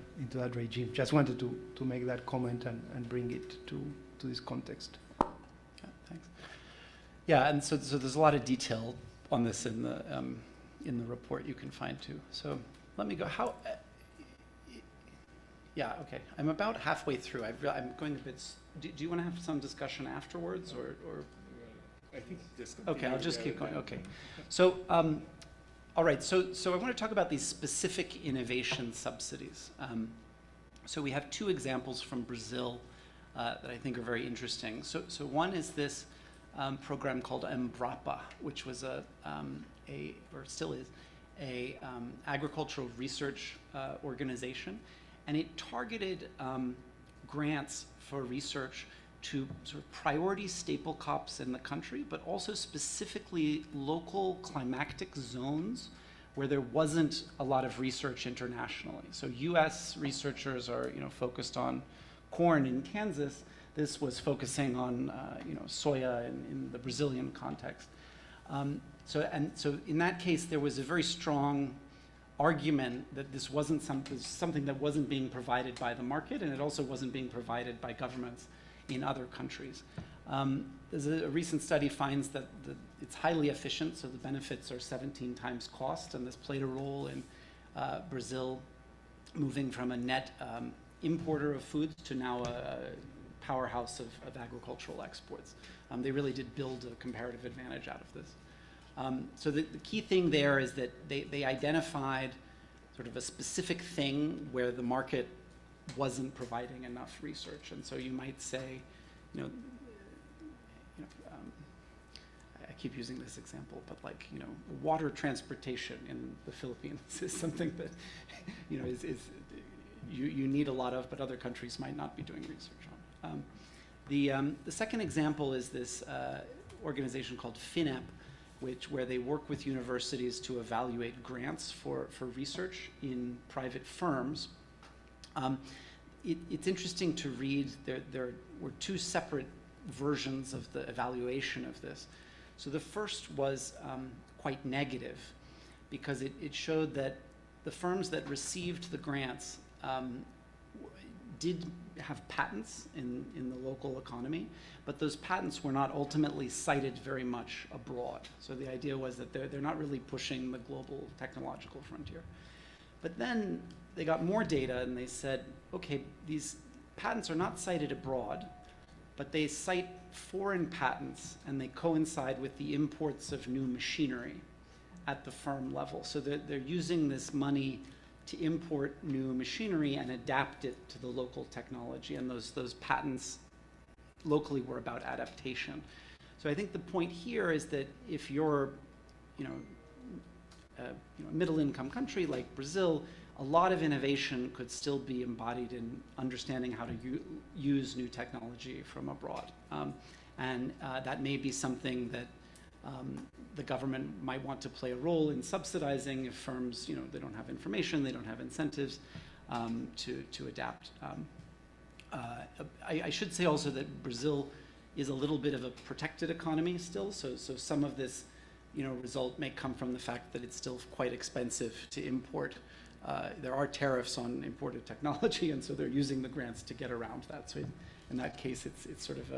regime. Just wanted to make that comment and bring it to this context. Yeah, thanks. Yeah, and so there's a lot of detail on this in the report you can find too. So let me go. Yeah, okay. I'm about halfway through. I'm going a bit. Do you want to have some discussion afterwards, or? I think just okay, I'll just keep going. Okay, so all right. So I want to talk about these specific innovation subsidies. So we have two examples from Brazil that I think are very interesting. So one is this program called Embrapa, which was or still is, a agricultural research organization, and it targeted grants for research to sort of priority staple crops in the country, but also specifically local climactic zones where there wasn't a lot of research internationally. So US researchers are focused on corn in Kansas. This was focusing on soya in the Brazilian context. So in that case, there was a very strong argument that this wasn't something that wasn't being provided by the market, and it also wasn't being provided by governments in other countries. There's a recent study finds that it's highly efficient, so the benefits are 17 times cost, and this played a role in Brazil moving from a net importer of foods to now a powerhouse of agricultural exports. They really did build a comparative advantage out of this. So the key thing there is that they identified sort of a specific thing where the market wasn't providing enough research. And so you might say, I keep using this example, but like, water transportation in the Philippines is something that, you need a lot of, but other countries might not be doing research on. The second example is this organization called FINEP, where they work with universities to evaluate grants for research in private firms. It's interesting to read, there were two separate versions of the evaluation of this. So the first was quite negative, because it showed that the firms that received the grants did have patents in the local economy, but those patents were not ultimately cited very much abroad. So the idea was that they're not really pushing the global technological frontier. But then they got more data and they said, okay, these patents are not cited abroad, but they cite foreign patents and they coincide with the imports of new machinery at the firm level. So they're using this money to import new machinery and adapt it to the local technology, and those patents locally were about adaptation. So I think the point here is that if you're a middle-income country like Brazil, a lot of innovation could still be embodied in understanding how to use new technology from abroad. And that may be something that the government might want to play a role in subsidizing if firms, they don't have information, they don't have incentives to adapt. I should say also that Brazil is a little bit of a protected economy still, so some of this result may come from the fact that it's still quite expensive to import. There are tariffs on imported technology, and so they're using the grants to get around that. So in that case, it's sort of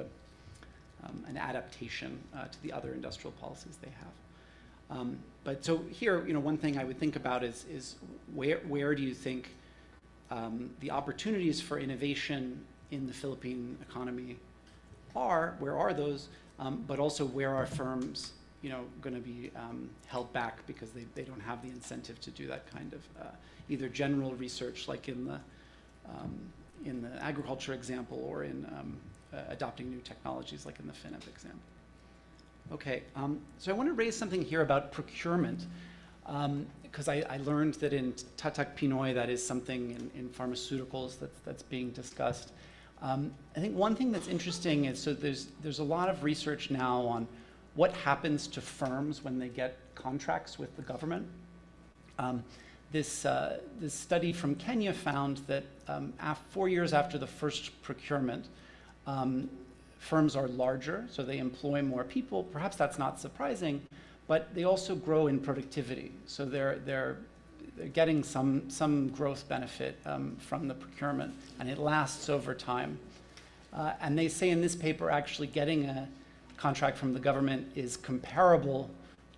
an adaptation to the other industrial policies they have. But so here, one thing I would think about is where do you think the opportunities for innovation in the Philippine economy are? Where are those? But also, where are firms going to be held back because they don't have the incentive to do that kind of either general research, like in the agriculture example, or in adopting new technologies, like in the FINEP example. Okay, so I want to raise something here about procurement, because I learned that in Tatak Pinoy that is something in pharmaceuticals that's being discussed. I think one thing that's interesting is, so there's a lot of research now on what happens to firms when they get contracts with the government. This study from Kenya found that 4 years after the first procurement, firms are larger, so they employ more people. Perhaps that's not surprising, but they also grow in productivity. So they're getting some growth benefit from the procurement, and it lasts over time. And they say in this paper, actually getting a contract from the government is comparable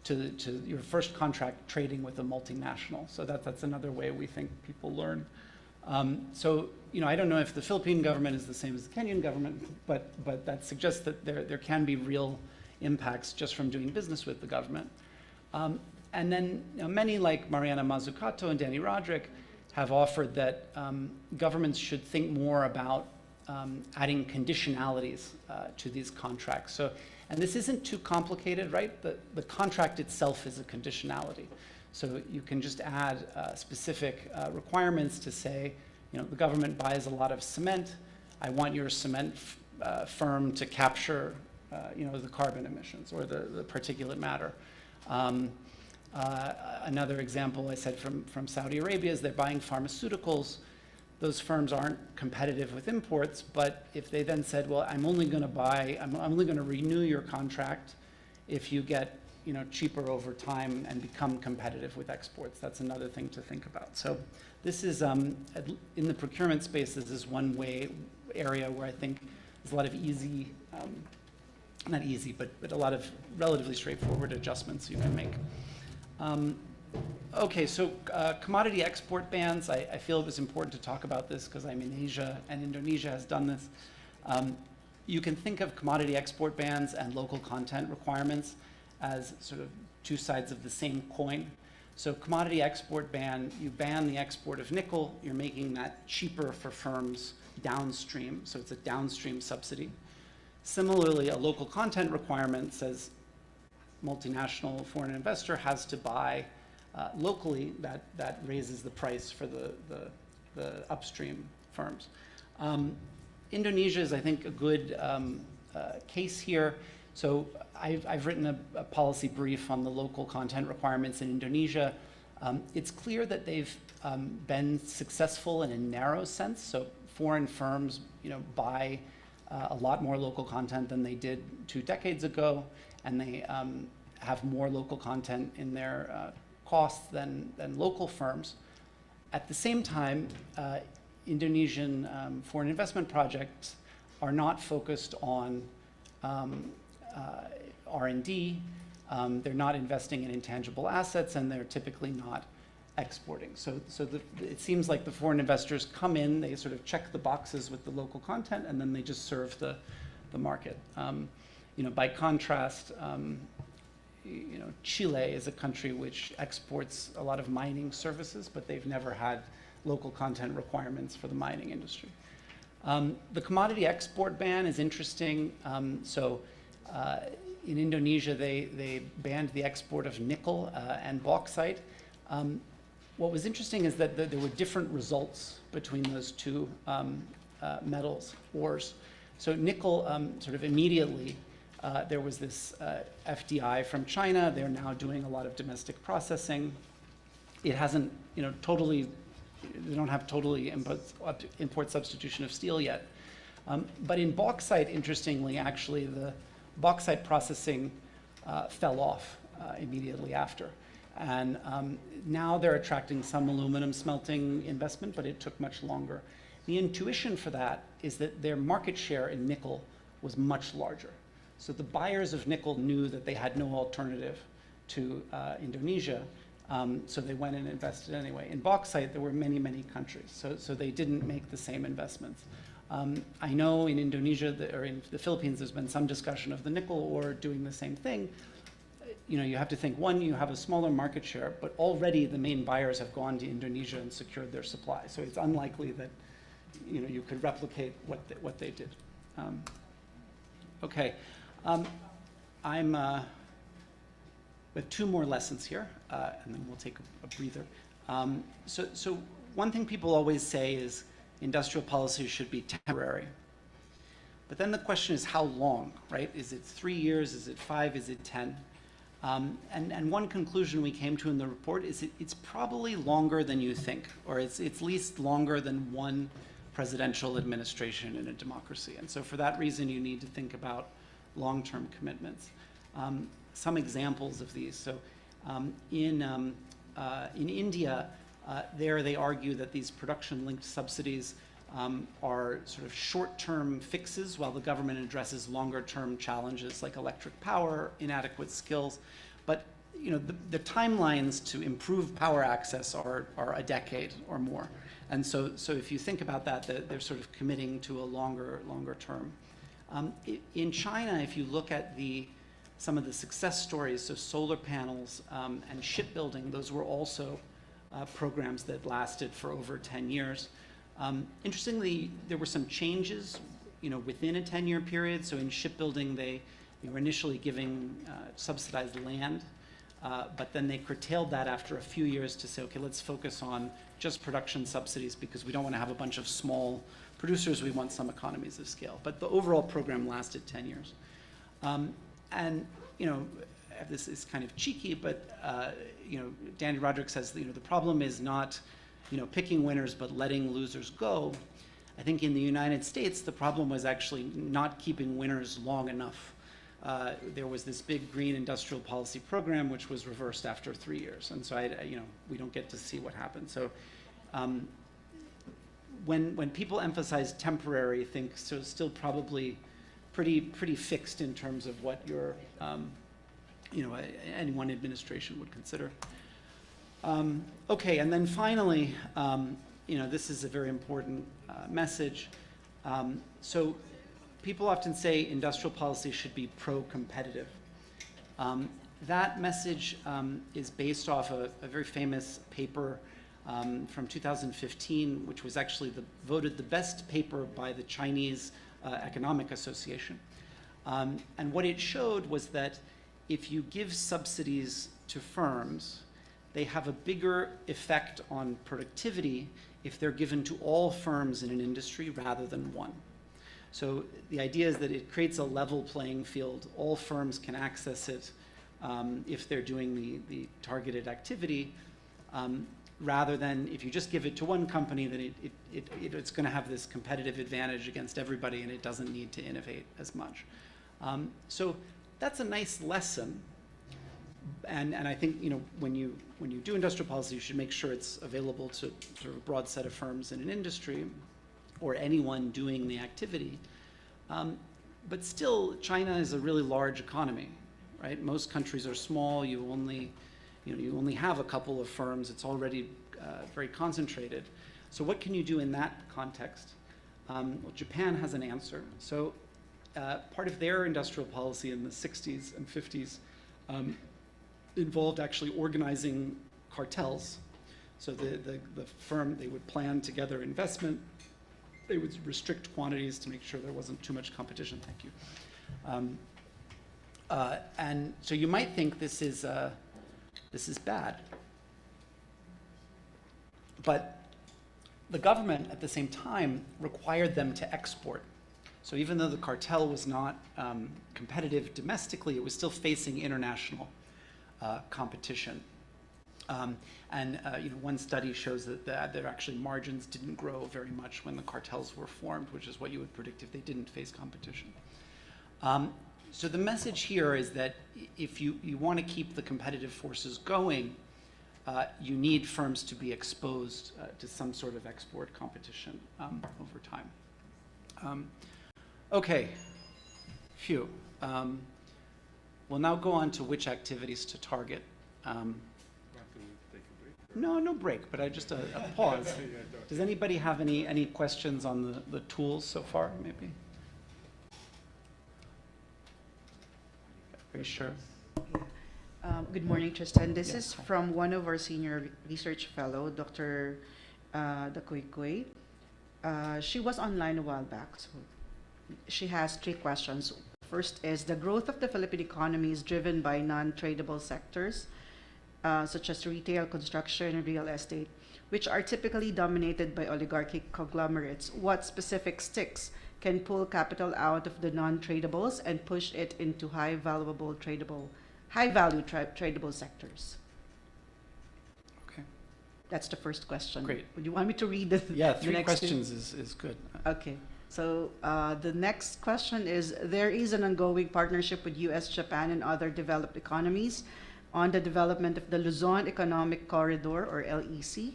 to your first contract trading with a multinational. So that's another way we think people learn. So I don't know if the Philippine government is the same as the Kenyan government, but that suggests that there can be real impacts just from doing business with the government. And then many like Mariana Mazzucato and Danny Roderick have offered that governments should think more about adding conditionalities to these contracts. So, and this isn't too complicated, right? The contract itself is a conditionality. So you can just add specific requirements to say, you know, the government buys a lot of cement. I want your cement firm to capture, you know, the carbon emissions or the particulate matter. Another example I said from Saudi Arabia is they're buying pharmaceuticals. Those firms aren't competitive with imports, but if they then said, well, I'm only going to renew your contract if you get, you know, cheaper over time and become competitive with exports. That's another thing to think about. So this is, in the procurement space, this is one area where I think there's a lot of easy, not easy, but a lot of relatively straightforward adjustments you can make. Okay, so commodity export bans, I feel it was important to talk about this because I'm in Asia and Indonesia has done this. You can think of commodity export bans and local content requirements as sort of two sides of the same coin. So commodity export ban, you ban the export of nickel, you're making that cheaper for firms downstream, so it's a downstream subsidy. Similarly, a local content requirement says multinational foreign investor has to buy locally, that raises the price for the upstream firms. Indonesia is, I think, a good case here. So I've written a policy brief on the local content requirements in Indonesia. It's clear that they've been successful in a narrow sense. So foreign firms, you know, buy a lot more local content than they did 2 decades ago, and they have more local content in their costs than local firms. At the same time, Indonesian foreign investment projects are not focused on R&D, they're not investing in intangible assets, and they're typically not exporting. So it seems like the foreign investors come in, they sort of check the boxes with the local content, and then they just serve the market. You know, by contrast, you know, Chile is a country which exports a lot of mining services, but they've never had local content requirements for the mining industry. The commodity export ban is interesting. In Indonesia, they banned the export of nickel and bauxite. What was interesting is that there were different results between those two metals, ores. So nickel, sort of immediately, there was this FDI from China. They're now doing a lot of domestic processing. It hasn't, you know, totally, they don't have totally import substitution of steel yet. But in bauxite, interestingly, actually, the bauxite processing fell off immediately after. And now they're attracting some aluminum smelting investment, but it took much longer. The intuition for that is that their market share in nickel was much larger. So the buyers of nickel knew that they had no alternative to Indonesia, so they went and invested anyway. In bauxite, there were many, many countries, so they didn't make the same investments. I know in Indonesia, or in the Philippines, there's been some discussion of the nickel ore doing the same thing. You know, you have to think, one, you have a smaller market share, but already the main buyers have gone to Indonesia and secured their supply. So it's unlikely that, you know, you could replicate what they did. Okay, we have 2 more lessons here, and then we'll take a breather. So one thing people always say is industrial policy should be temporary. But then the question is how long, right? Is it 3 years? Is it 5? Is it 10? And one conclusion we came to in the report is it's probably longer than you think, or it's at least longer than one presidential administration in a democracy. And so for that reason, you need to think about long-term commitments. Some examples of these. So in India, there they argue that these production-linked subsidies are sort of short-term fixes while the government addresses longer-term challenges like electric power, inadequate skills. But you know, the timelines to improve power access are a decade or more. And so if you think about that, they're sort of committing to a longer term. In China, if you look at some of the success stories, so solar panels and shipbuilding, those were also programs that lasted for over 10 years. Interestingly, there were some changes, within a 10-year period. So in shipbuilding, they were initially giving subsidized land, but then they curtailed that after a few years to say, okay, let's focus on just production subsidies because we don't want to have a bunch of small producers. We want some economies of scale. But the overall program lasted 10 years. And, this is kind of cheeky, but, Danny Roderick says, the problem is not, picking winners, but letting losers go. I think in the United States, the problem was actually not keeping winners long enough. There was this big green industrial policy program, which was reversed after 3 years. And so, we don't get to see what happened. So when people emphasize temporary, think so still probably pretty fixed in terms of what your, any one administration would consider. Okay, and then finally, this is a very important message. So people often say industrial policy should be pro-competitive. That message is based off a very famous paper from 2015, which was actually voted the best paper by the Chinese Economic Association. And what it showed was that if you give subsidies to firms, they have a bigger effect on productivity if they're given to all firms in an industry rather than one. So the idea is that it creates a level playing field. All firms can access it if they're doing the targeted activity, rather than if you just give it to one company, then it's going to have this competitive advantage against everybody, and it doesn't need to innovate as much. So that's a nice lesson. And I think when you do industrial policy, you should make sure it's available to sort of a broad set of firms in an industry or anyone doing the activity. But still, China is a really large economy, right? Most countries are small. You only have a couple of firms. It's already very concentrated. So what can you do in that context? Well, Japan has an answer. So part of their industrial policy in the 60s and 50s involved actually organizing cartels. So the firm, they would plan together investment. They would restrict quantities to make sure there wasn't too much competition. Thank you. And so you might think this is bad. But the government at the same time required them to export. So even though the cartel was not competitive domestically, it was still facing international competition. One study shows that their actually margins didn't grow very much when the cartels were formed, which is what you would predict if they didn't face competition. So the message here is that if you want to keep the competitive forces going, you need firms to be exposed to some sort of export competition over time. Okay, phew. We'll now go on to which activities to target. No break, but just a pause. Does anybody have any questions on the tools so far, maybe? Are you sure? Good morning, Tristan. This is from one of our senior research fellow, Dr. Dakoy. She was online a while back, so she has 3 questions. First is, the growth of the Philippine economy is driven by non-tradable sectors, such as retail, construction, and real estate, which are typically dominated by oligarchic conglomerates. What specific sticks can pull capital out of the non-tradables and push it into high-value tradable sectors? Okay. That's the first question. Great. Would you want me to read the Yeah, the 3 next questions is good. Okay. So the next question is, there is an ongoing partnership with US, Japan, and other developed economies on the development of the Luzon Economic Corridor, or LEC,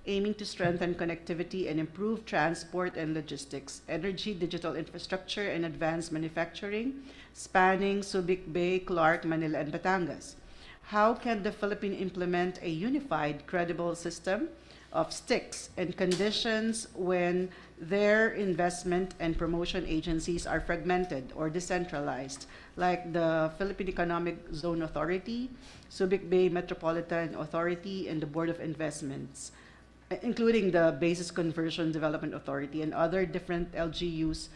aiming to strengthen connectivity and improve transport and logistics, energy, digital infrastructure, and advanced manufacturing, spanning Subic Bay, Clark, Manila, and Batangas. How can the Philippines implement a unified, credible system of sticks in conditions when their investment and promotion agencies are fragmented or decentralized, like the Philippine Economic Zone Authority, Subic Bay Metropolitan Authority, and the Board of Investments, including the Basis Conversion Development Authority and other different LGUs,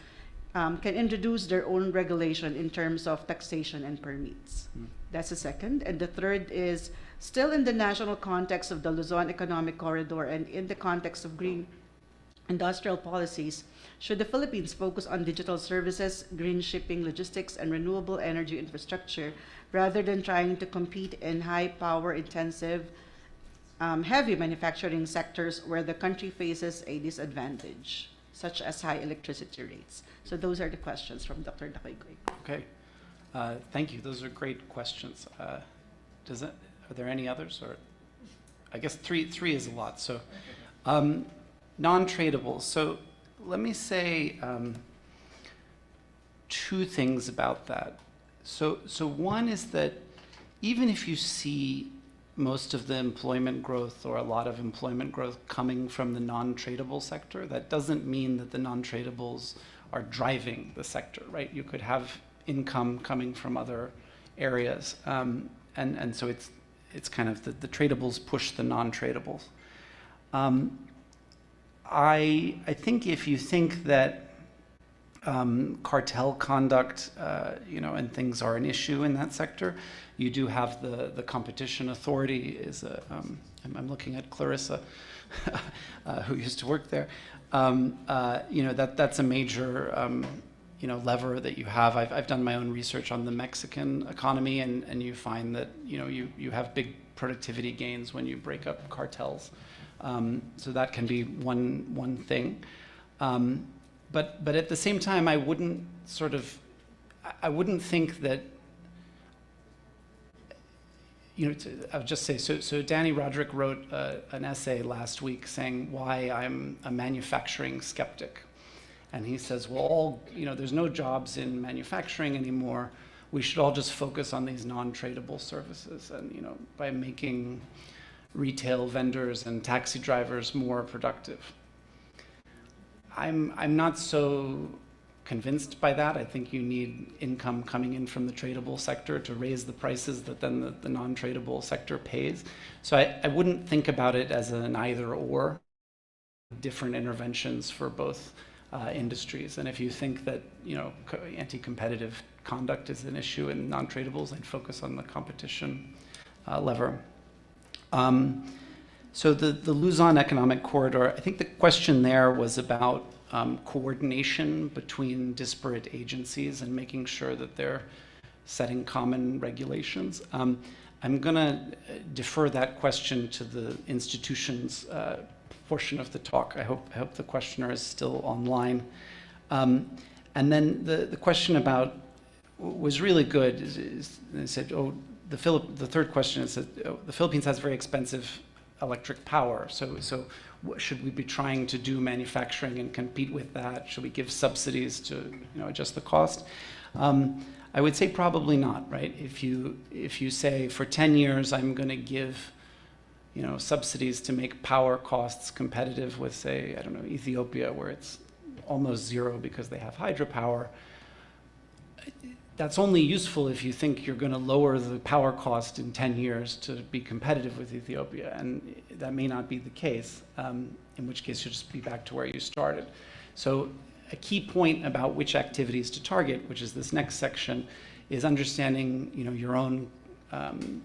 can introduce their own regulation in terms of taxation and permits. That's the second. And the third is, still in the national context of the Luzon Economic Corridor and in the context of green industrial policies, should the Philippines focus on digital services, green shipping, logistics, and renewable energy infrastructure, rather than trying to compete in high power intensive, heavy manufacturing sectors where the country faces a disadvantage, such as high electricity rates? So those are the questions from Dr. Dakoy-Goy. Okay. Thank you. Those are great questions. Are there any others? Or I guess three is a lot. So non-tradables. So let me say two things about that. So one is that even if you see most of the employment growth or a lot of employment growth coming from the non-tradable sector, that doesn't mean that the non-tradables are driving the sector, right? You could have income coming from other areas. And so it's kind of the tradables push the non-tradables. I think if you think that cartel conduct, and things are an issue in that sector, you do have the competition authority is I'm looking at Clarissa, who used to work there. That's a major lever that you have. I've done my own research on the Mexican economy, and you find that you have big productivity gains when you break up cartels. So that can be one thing. But at the same time, I wouldn't think that, I'll just say, so Danny Roderick wrote an essay last week saying why I'm a manufacturing skeptic. And he says, well, there's no jobs in manufacturing anymore. We should all just focus on these non-tradable services and, by making retail vendors and taxi drivers more productive. I'm not so convinced by that. I think you need income coming in from the tradable sector to raise the prices that then the non-tradable sector pays. So I wouldn't think about it as an either or, different interventions for both industries. And if you think that anti-competitive conduct is an issue in non-tradables, I'd focus on the competition lever. So the Luzon Economic Corridor, I think the question there was about coordination between disparate agencies and making sure that they're setting common regulations. I'm going to defer that question to the institution's portion of the talk. I hope the questioner is still online. And then the question about was really good. They said, the third question is that the Philippines has very expensive electric power. So should we be trying to do manufacturing and compete with that? Should we give subsidies to adjust the cost? I would say probably not, right? If you say for 10 years I'm going to give subsidies to make power costs competitive with, say, I don't know, Ethiopia, where it's almost zero because they have hydropower. That's only useful if you think you're going to lower the power cost in 10 years to be competitive with Ethiopia, and that may not be the case, in which case you'll just be back to where you started. So a key point about which activities to target, which is this next section, is understanding your own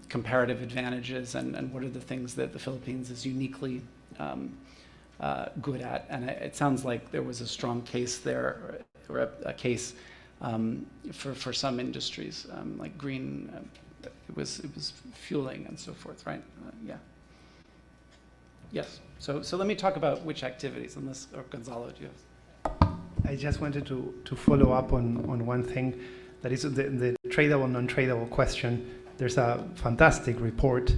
comparative advantages and what are the things that the Philippines is uniquely good at. And it sounds like there was a strong case there, or a case for some industries, like green, it was fueling and so forth, right? Yeah. Yes. So let me talk about which activities, unless, or Gonzalo, do you have? I just wanted to follow up on one thing, that is the tradable, non-tradable question. There's a fantastic report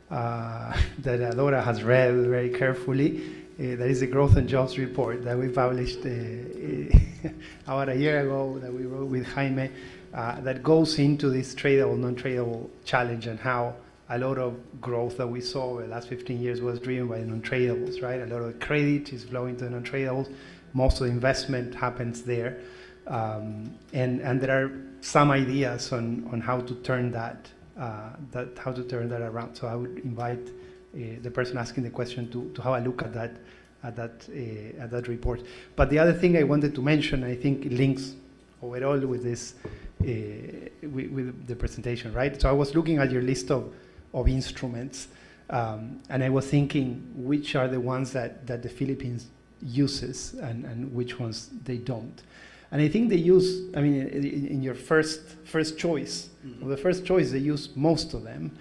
that Adora has read very carefully. That is the Growth and Jobs report that we published about a year ago, that we wrote with Jaime, that goes into this tradable, non-tradable challenge and how a lot of growth that we saw over the last 15 years was driven by the non-tradables, right? A lot of credit is flowing to the non-tradables. Most of the investment happens there. And there are some ideas on how to turn that around. So I would invite the person asking the question to have a look at that report. But the other thing I wanted to mention, I think it links overall with this with the presentation, right? So I was looking at your list of instruments, and I was thinking which are the ones that the Philippines uses and which ones they don't. And I think they use, I mean, in your first choice, Mm-hmm. or the first choice, they use most of them.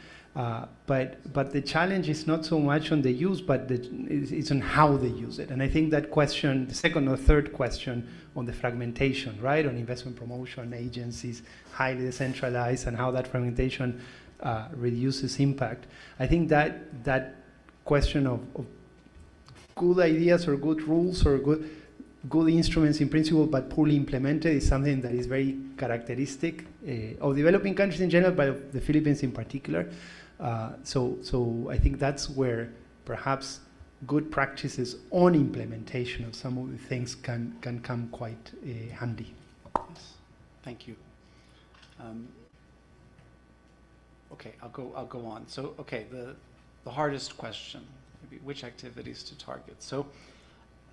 But the challenge is not so much on the use, but it's on how they use it. And I think that question, the second or third question on the fragmentation, right, on investment promotion agencies, highly decentralized, and how that fragmentation reduces impact. I think that question of good ideas or good rules or good instruments in principle but poorly implemented is something that is very characteristic of developing countries in general, but of the Philippines in particular. So I think that's where perhaps good practices on implementation of some of the things can come quite handy. Yes. Thank you. Okay, I'll go on. So, okay, the hardest question, maybe which activities to target. So,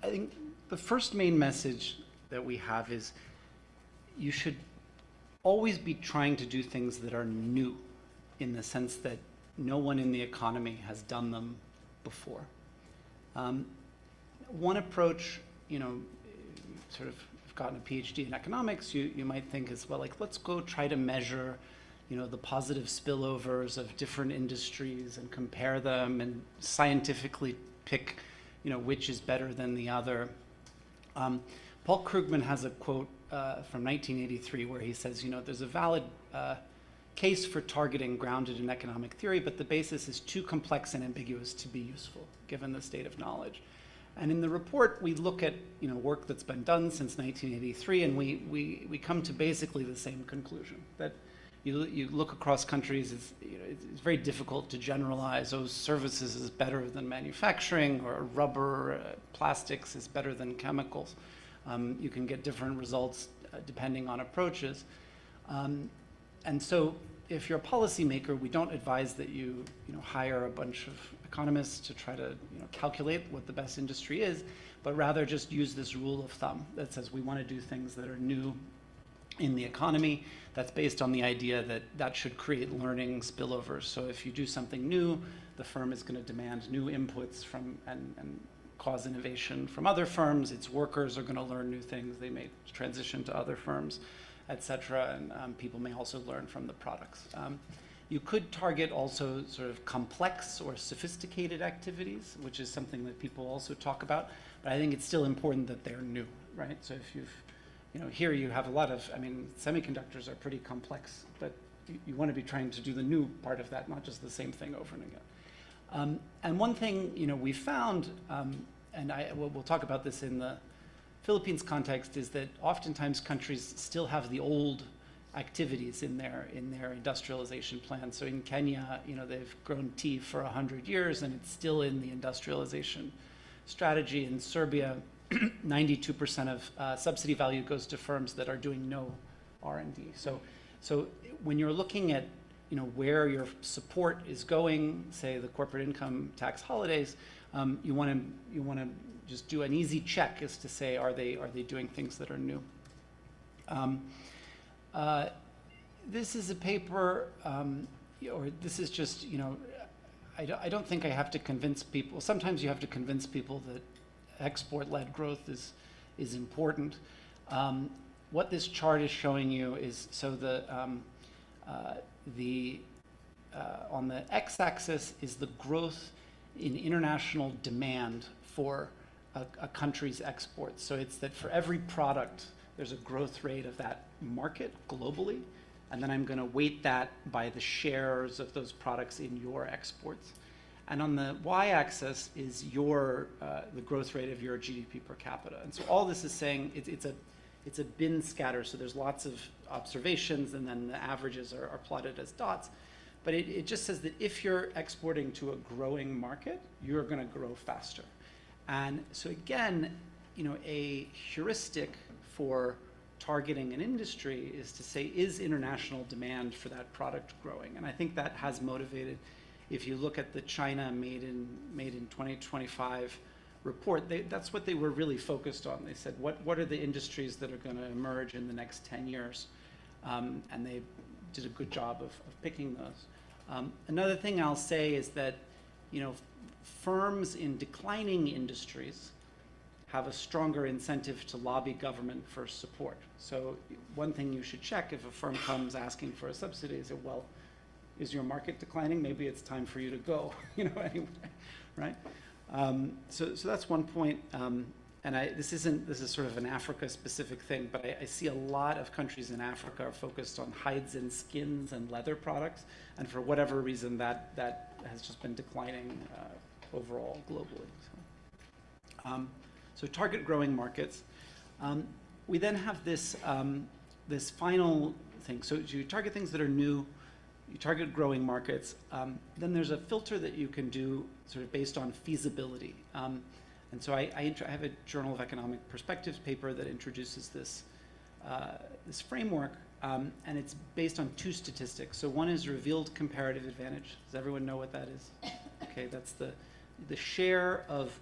I think the first main message that we have is you should always be trying to do things that are new, in the sense that no one in the economy has done them before. One approach, you know, sort of gotten a PhD in economics, you might think is, well, like, let's go try to measure, you know, the positive spillovers of different industries and compare them and scientifically pick, you know, which is better than the other. Paul Krugman has a quote from 1983 where he says, you know, there's a valid case for targeting grounded in economic theory, but the basis is too complex and ambiguous to be useful, given the state of knowledge. And in the report, we look at, you know, work that's been done since 1983, and we come to basically the same conclusion, that you look across countries, it's very difficult to generalize, oh, services is better than manufacturing, or rubber, plastics is better than chemicals. You can get different results depending on approaches. And so if you're a policymaker, we don't advise that you hire a bunch of economists to try to calculate what the best industry is, but rather just use this rule of thumb that says we want to do things that are new in the economy. That's based on the idea that that should create learning spillovers. So if you do something new, the firm is going to demand new inputs from and cause innovation from other firms. Its workers are going to learn new things. They may transition to other firms, et cetera, and people may also learn from the products. You could target also sort of complex or sophisticated activities, which is something that people also talk about, but I think it's still important that they're new, right? So if you've, here you have a lot of, semiconductors are pretty complex, but you want to be trying to do the new part of that, not just the same thing over and again. And one thing, we found, and we'll talk about this in the Philippines context, is that oftentimes countries still have the old activities in their industrialization plan. So in Kenya, they've grown tea for 100 years and it's still in the industrialization strategy. In Serbia, 92% of subsidy value goes to firms that are doing no R&D. So when you're looking at where your support is going, say the corporate income tax holidays, you want to just do an easy check as to say, are they doing things that are new? This is a paper, or this is just, I don't think I have to convince people. Sometimes you have to convince people that export-led growth is important. What this chart is showing you is, so on the x-axis is the growth in international demand for a country's exports. So it's that for every product, there's a growth rate of that market globally, and then I'm going to weight that by the shares of those products in your exports. And on the y-axis is the growth rate of your GDP per capita. And so all this is saying it's a bin scatter. So there's lots of observations, and then the averages are plotted as dots. But it just says that if you're exporting to a growing market, you're going to grow faster. And so again, a heuristic for targeting an industry is to say, is international demand for that product growing? And I think that has motivated, if you look at the China Made in 2025 report, that's what they were really focused on. They said, what are the industries that are going to emerge in the next 10 years? And they did a good job of picking those. Another thing I'll say is that, firms in declining industries have a stronger incentive to lobby government for support. So one thing you should check if a firm comes asking for a subsidy is, well, is your market declining? Maybe it's time for you to go, anyway, right? So that's one point. And this is sort of an Africa-specific thing, but I see a lot of countries in Africa are focused on hides and skins and leather products, and for whatever reason, that has just been declining overall globally. So target growing markets. We then have this this final thing. So you target things that are new. You target growing markets. Then there's a filter that you can do sort of based on feasibility. And so I have a Journal of Economic Perspectives paper that introduces this, this framework, and it's based on two statistics. So one is revealed comparative advantage. Does everyone know what that is? Okay, that's the share of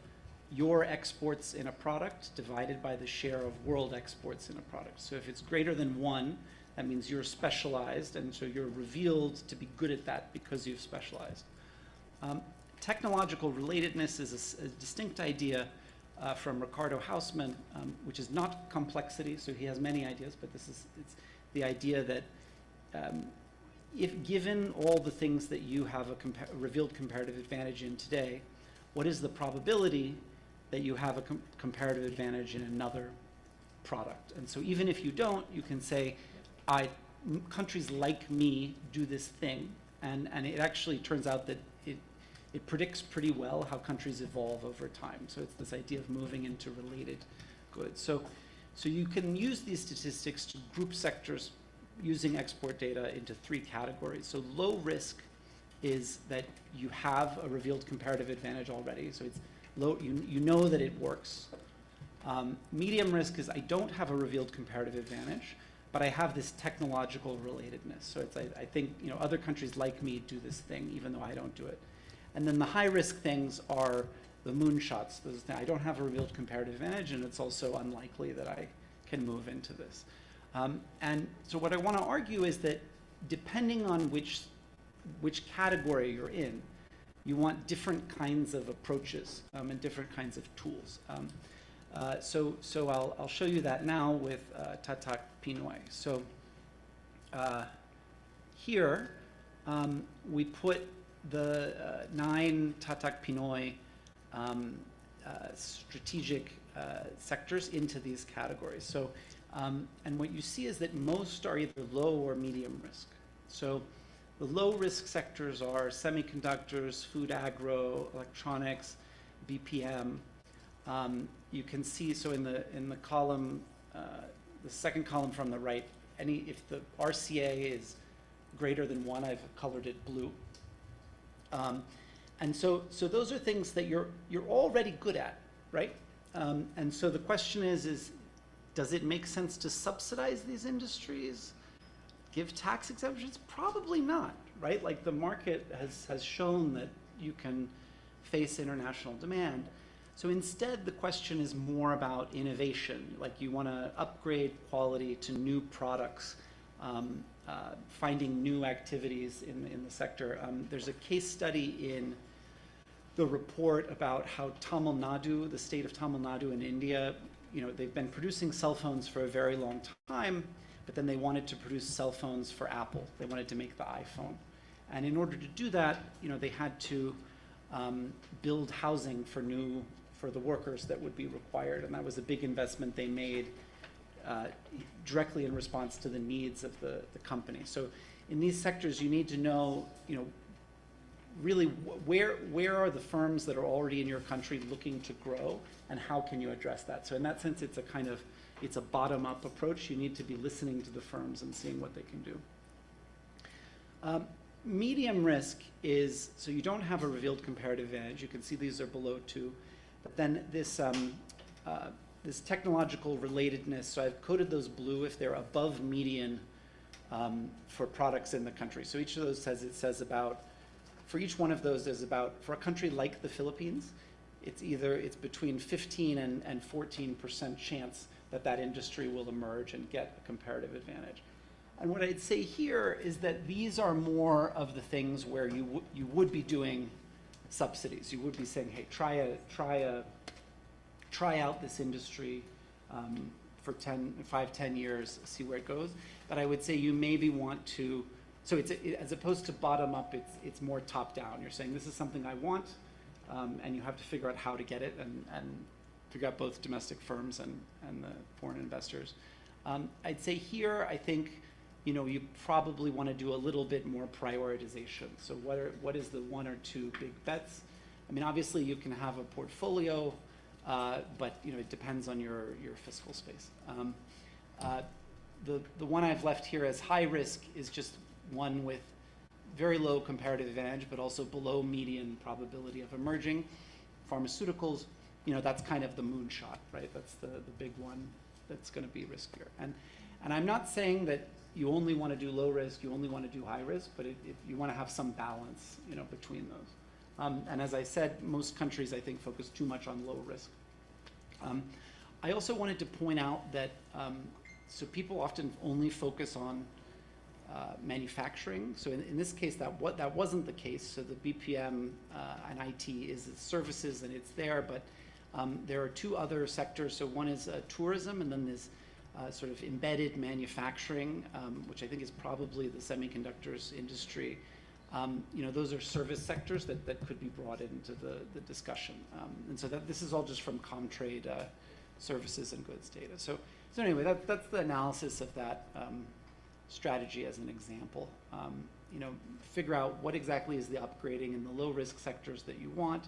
your exports in a product divided by the share of world exports in a product. So if it's greater than 1, that means you're specialized, and so you're revealed to be good at that because you've specialized. Technological relatedness is a distinct idea from Ricardo Hausmann, which is not complexity, so he has many ideas, but it's the idea that if given all the things that you have a revealed comparative advantage in today, what is the probability that you have a comparative advantage in another product? And so even if you don't, you can say, countries like me do this thing, and it actually turns out that it predicts pretty well how countries evolve over time. So it's this idea of moving into related goods. So you can use these statistics to group sectors using export data into 3 categories. So low risk is that you have a revealed comparative advantage already. So it's low, you know that it works. Medium risk is I don't have a revealed comparative advantage, but I have this technological relatedness. So it's I think other countries like me do this thing even though I don't do it. And then the high risk things are the moonshots. I don't have a revealed comparative advantage, and it's also unlikely that I can move into this. And so what I want to argue is that depending on which category you're in, you want different kinds of approaches and different kinds of tools. So I'll show you that now with Tatak Pinoy. So here we put the 9 Tatak Pinoy strategic sectors into these categories. So, and what you see is that most are either low or medium risk. So the low risk sectors are semiconductors, food agro, electronics, BPM. You can see, so in the column, the second column from the right, if the RCA is greater than 1, I've colored it blue. And so those are things that you're already good at, right? And so the question is does it make sense to subsidize these industries? Give tax exemptions? Probably not, right? Like the market has shown that you can face international demand. So instead, the question is more about innovation. Like you want to upgrade quality to new products, finding new activities in the sector. There's a case study in the report about how Tamil Nadu, the state of Tamil Nadu in India, they've been producing cell phones for a very long time, but then they wanted to produce cell phones for Apple. They wanted to make the iPhone. And in order to do that, they had to build housing for the workers that would be required. And that was a big investment they made directly in response to the needs of the company. So in these sectors, you need to know, really where are the firms that are already in your country looking to grow, and how can you address that? So in that sense, it's a bottom-up approach. You need to be listening to the firms and seeing what they can do. medium risk is, so you don't have a revealed comparative advantage. You can see these are below 2. But then this, this technological relatedness, so I've coded those blue if they're above median for products in the country. So each of those says about, for each one of those, there's about, for a country like the Philippines, it's between 15 and 14% chance that that industry will emerge and get a comparative advantage. And what I'd say here is that these are more of the things where you would be doing subsidies. You would be saying, hey, try out this industry for 5-10 years, see where it goes. But I would say you maybe want to, so as opposed to bottom up, it's more top down. You're saying this is something I want, and you have to figure out how to get it and figure out both domestic firms and the foreign investors. I'd say here, I think, you probably want to do a little bit more prioritization. So what is the 1 or 2 big bets? I mean, obviously you can have a portfolio, but it depends on your fiscal space. The one I've left here as high risk is just one with very low comparative advantage, but also below median probability of emerging. Pharmaceuticals, that's kind of the moonshot, right? That's the big one that's going to be riskier. And I'm not saying that you only want to do low risk, you only want to do high risk, but if you want to have some balance, between those. And as I said, most countries, I think, focus too much on low risk. I also wanted to point out that, so people often only focus on manufacturing. So in this case, that wasn't the case. So the BPM and IT is services, and it's there, but there are 2 other sectors. So one is tourism, and then there's sort of embedded manufacturing, which I think is probably the semiconductors industry. Those are service sectors that could be brought into the discussion. And so this is all just from Comtrade services and goods data. So anyway, that's the analysis of that strategy as an example. Figure out what exactly is the upgrading in the low risk sectors that you want,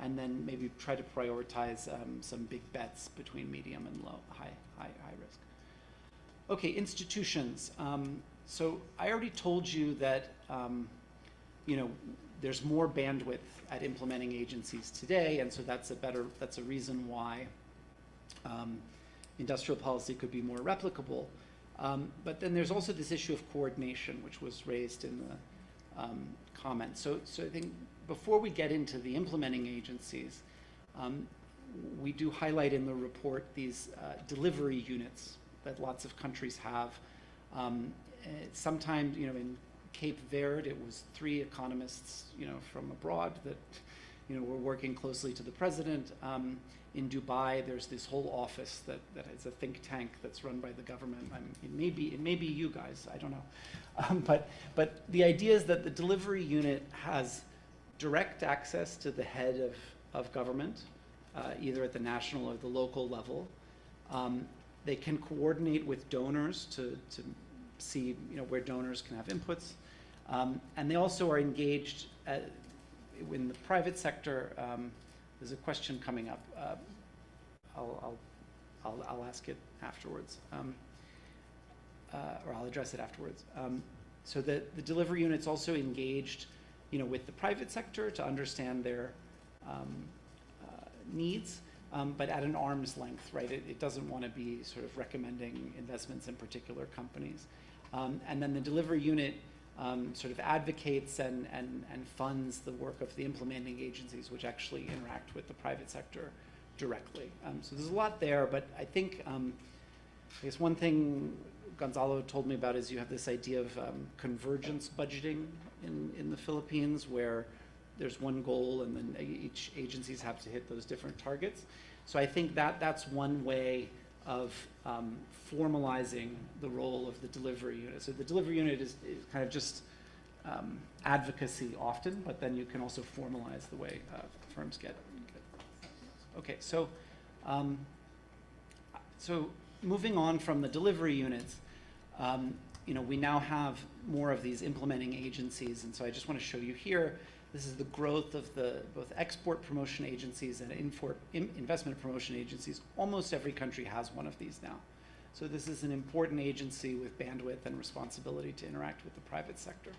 and then maybe try to prioritize some big bets between medium and high risk. Okay, institutions. So I already told you that there's more bandwidth at implementing agencies today, and so that's a reason why industrial policy could be more replicable. But then there's also this issue of coordination, which was raised in the comments. So I think before we get into the implementing agencies, we do highlight in the report these delivery units that lots of countries have. Sometimes, in Cape Verde, it was 3 economists, from abroad that, were working closely to the president. In Dubai, there's this whole office that is a think tank that's run by the government. It may be you guys, I don't know. But the idea is that the delivery unit has direct access to the head of government, either at the national or the local level. They can coordinate with donors to see where donors can have inputs. And they also are engaged in the private sector. There's a question coming up. I'll ask it afterwards, or I'll address it afterwards. So the delivery unit's also engaged, with the private sector to understand their needs, but at an arm's length, right? It doesn't want to be sort of recommending investments in particular companies. And then the delivery unit sort of advocates and funds the work of the implementing agencies, which actually interact with the private sector directly. So there's a lot there, but I think, I guess one thing Gonzalo told me about is you have this idea of convergence budgeting in the Philippines, where there's one goal and then each agencies have to hit those different targets. So I think that's one way of formalizing the role of the delivery unit. So the delivery unit is kind of just advocacy often, but then you can also formalize the way firms get. Okay, so moving on from the delivery units, we now have more of these implementing agencies, and so I just want to show you here. This is the growth of the both export promotion agencies and investment promotion agencies. Almost every country has one of these now. So this is an important agency with bandwidth and responsibility to interact with the private sector.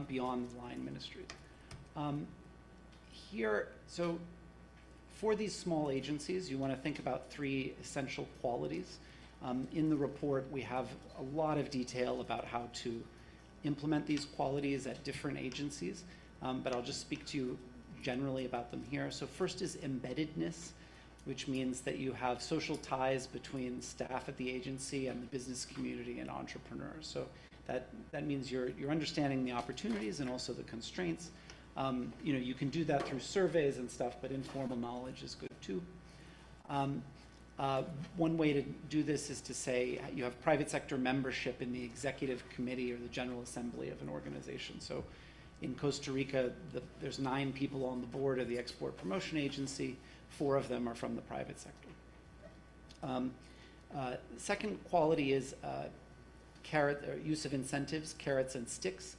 beyond the line ministries. Here, so for these small agencies, you want to think about 3 essential qualities. In the report, we have a lot of detail about how to implement these qualities at different agencies, but I'll just speak to you generally about them here. So first is embeddedness, which means that you have social ties between staff at the agency and the business community and entrepreneurs. So that means you're understanding the opportunities and also the constraints. You can do that through surveys and stuff, but informal knowledge is good too. One way to do this is to say you have private sector membership in the executive committee or the general assembly of an organization. So in Costa Rica, there's 9 people on the board of the Export Promotion Agency. 4 of them are from the private sector. Second quality is use of incentives, carrots and sticks.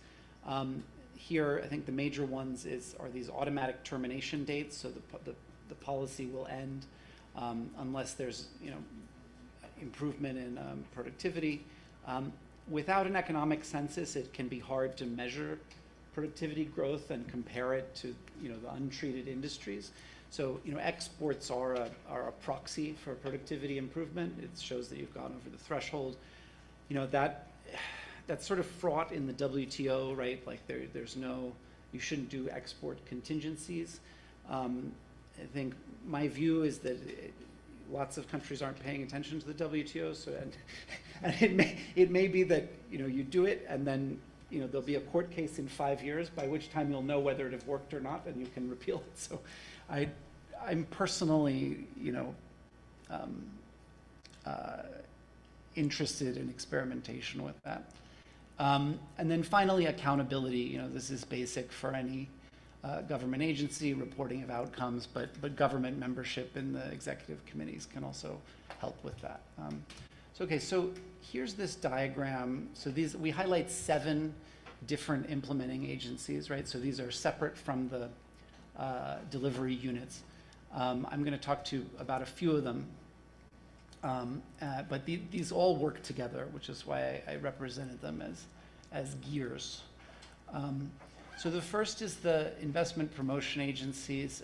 Here, I think the major ones are these automatic termination dates. So the policy will end unless there's improvement in productivity. Without an economic census, it can be hard to measure productivity growth and compare it to the untreated industries. So exports are a proxy for productivity improvement. It shows that you've gone over the threshold. That's sort of fraught in the WTO, right? Like you shouldn't do export contingencies. I think my view is that lots of countries aren't paying attention to the WTO. So and it may be that you do it and then there'll be a court case in 5 years, by which time you'll know whether it have worked or not, and you can repeal it. So I'm personally interested in experimentation with that. And then finally, accountability. This is basic for any government agency, reporting of outcomes, but government membership in the executive committees can also help with that. So here's this diagram. So we highlight 7 different implementing agencies, right? So these are separate from the delivery units. I'm going to talk to you about a few of them. But these all work together, which is why I represented them as gears. So the first is the investment promotion agencies.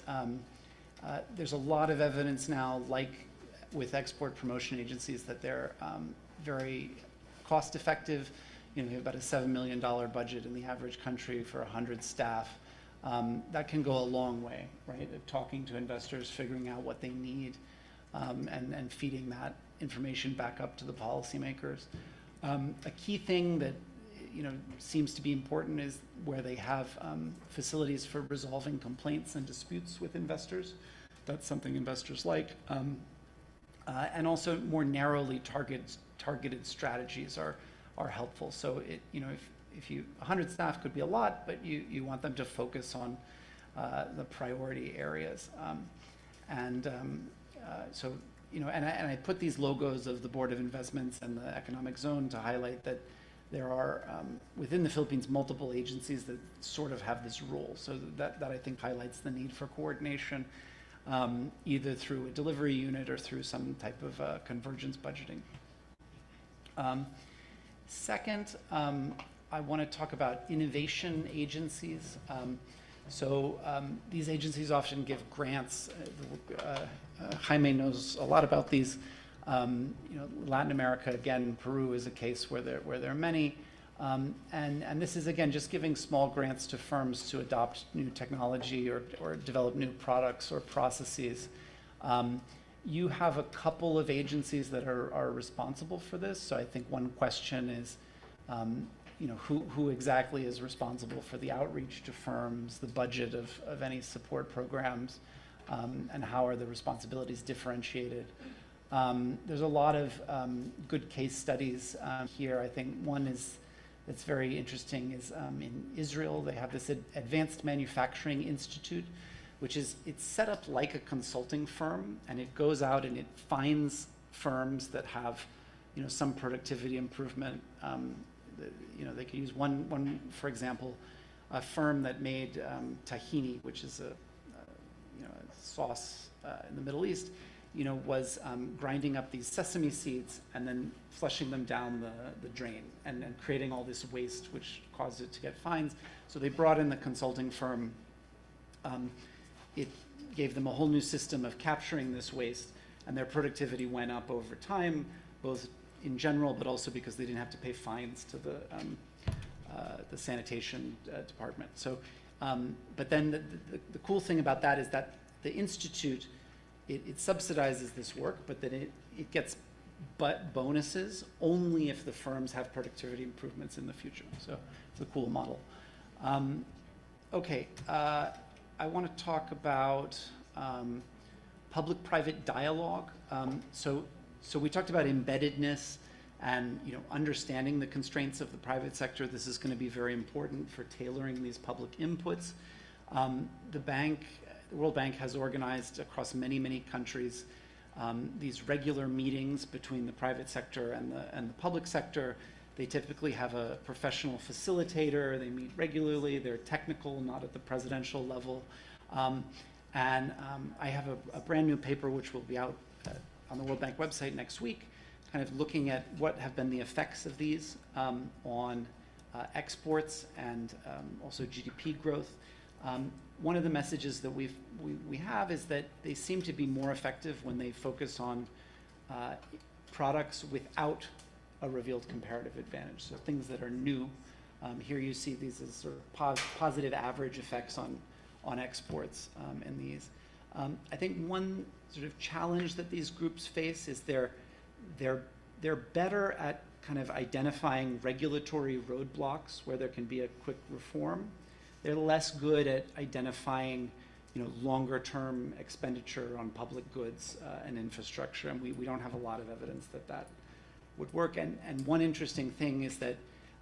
There's a lot of evidence now, like with export promotion agencies, that they're very cost effective. You have about a $7 million budget in the average country for 100 staff. That can go a long way, right? Talking to investors, figuring out what they need, and feeding that information back up to the policymakers. A key thing that seems to be important is where they have facilities for resolving complaints and disputes with investors. That's something investors like. And also more narrowly targeted strategies are helpful. So if 100 staff could be a lot, but you want them to focus on the priority areas. So I put these logos of the Board of Investments and the Economic Zone to highlight that there are within the Philippines multiple agencies that sort of have this role. So that I think highlights the need for coordination, either through a delivery unit or through some type of convergence budgeting. Second, I want to talk about innovation agencies. These agencies often give grants. Jaime knows a lot about these. Latin America, again, Peru is a case where there are many. And this is, again, just giving small grants to firms to adopt new technology or develop new products or processes. You have a couple of agencies that are responsible for this. So I think one question is, who exactly is responsible for the outreach to firms, the budget of any support programs, and how are the responsibilities differentiated? There's a lot of good case studies here. I think one that's very interesting is in Israel. They have this Advanced Manufacturing Institute, it's set up like a consulting firm, and it goes out and it finds firms that have some productivity improvement. They could use one, for example, a firm that made tahini, which is a sauce in the Middle East. was grinding up these sesame seeds and then flushing them down the drain and creating all this waste, which caused it to get fines. So they brought in the consulting firm. It gave them a whole new system of capturing this waste, and their productivity went up over time, both in general, but also because they didn't have to pay fines to the sanitation department. So, but then the cool thing about that is that the Institute, it subsidizes this work, but then it gets bonuses only if the firms have productivity improvements in the future. So it's a cool model. Okay, I want to talk about public-private dialogue. So we talked about embeddedness and understanding the constraints of the private sector. This is going to be very important for tailoring these public inputs. The World Bank has organized across many countries these regular meetings between the private sector and the public sector. They typically have a professional facilitator. They meet regularly. They're technical, not at the presidential level. I have a brand new paper which will be out on the World Bank website next week, kind of looking at what have been the effects of these on exports and also GDP growth. One of the messages that we have is that they seem to be more effective when they focus on products without a revealed comparative advantage, so things that are new. Here you see these as sort of positive average effects on exports in these. I think one sort of challenge that these groups face is they're better at kind of identifying regulatory roadblocks where there can be a quick reform. They're less good at identifying longer term expenditure on public goods and infrastructure, and we don't have a lot of evidence that would work. And one interesting thing is that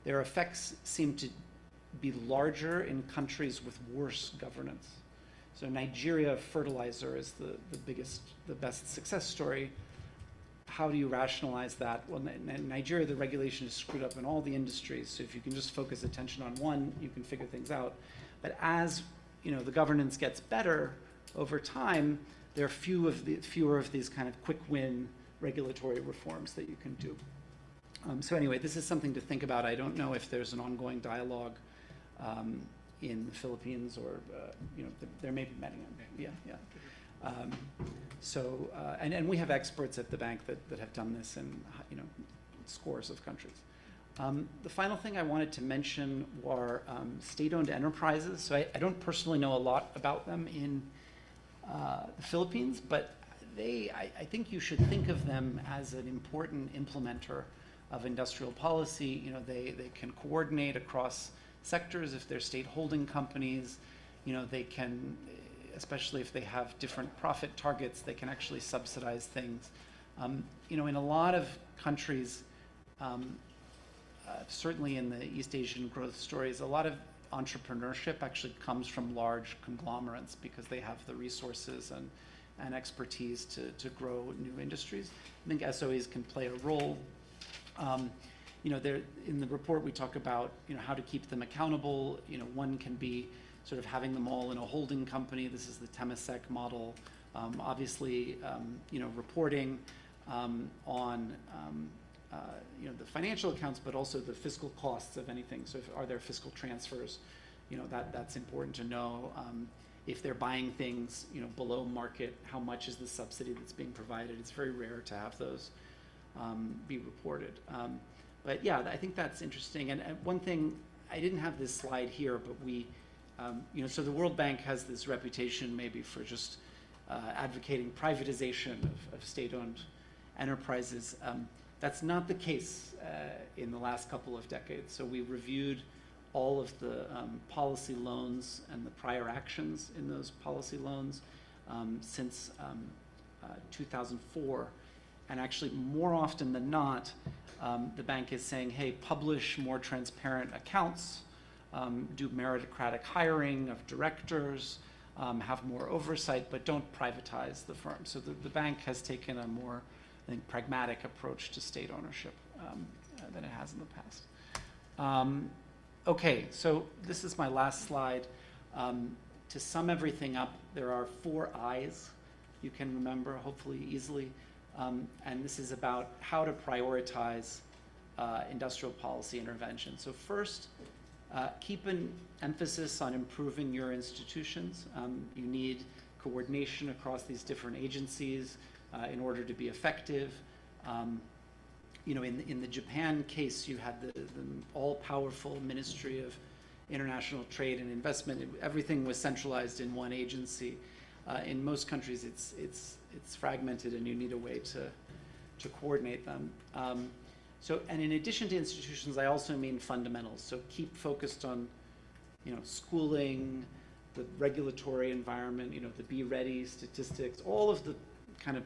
their effects seem to be larger in countries with worse governance. So Nigeria fertilizer is the best success story. How do you rationalize that? Well, in Nigeria, the regulation is screwed up in all the industries. So if you can just focus attention on one, you can figure things out. But as the governance gets better over time, there are fewer of these kind of quick win regulatory reforms that you can do. So anyway, this is something to think about. I don't know if there's an ongoing dialogue in the Philippines, or there may be many. Yeah. And we have experts at the bank that have done this in scores of countries. The final thing I wanted to mention were state-owned enterprises. So I don't personally know a lot about them in the Philippines, but I think you should think of them as an important implementer of industrial policy. They can coordinate across sectors if they're state holding companies. They can, especially if they have different profit targets, they can actually subsidize things. In a lot of countries, certainly in the East Asian growth stories, a lot of entrepreneurship actually comes from large conglomerates because they have the resources and expertise to grow new industries. I think SOEs can play a role. In the report we talk about how to keep them accountable. One can be sort of having them all in a holding company. This is the Temasek model. Obviously, reporting on the financial accounts, but also the fiscal costs of anything. So are there fiscal transfers? That's important to know. If they're buying things below market, how much is the subsidy that's being provided? It's very rare to have those be reported. But yeah, I think that's interesting. And one thing, I didn't have this slide here, but we, so the World Bank has this reputation maybe for just advocating privatization of state-owned enterprises. That's not the case in the last couple of decades. So we reviewed all of the policy loans and the prior actions in those policy loans since 2004. And actually, more often than not, the bank is saying, hey, publish more transparent accounts, do meritocratic hiring of directors, have more oversight, but don't privatize the firm. So the bank has taken a more, I think, pragmatic approach to state ownership than it has in the past. Okay, so this is my last slide. To sum everything up, there are 4 I's. you can remember hopefully easily. And this is about how to prioritize industrial policy intervention. So first, keep an emphasis on improving your institutions. You need coordination across these different agencies in order to be effective. You know, in the Japan case, you had the all-powerful Ministry of International Trade and Investment. Everything was centralized in one agency. In most countries, it's fragmented, and you need a way to coordinate them. So, and in addition to institutions, I also mean fundamentals. So keep focused on, you know, schooling, the regulatory environment, you know, the Be Ready statistics, all of the kind of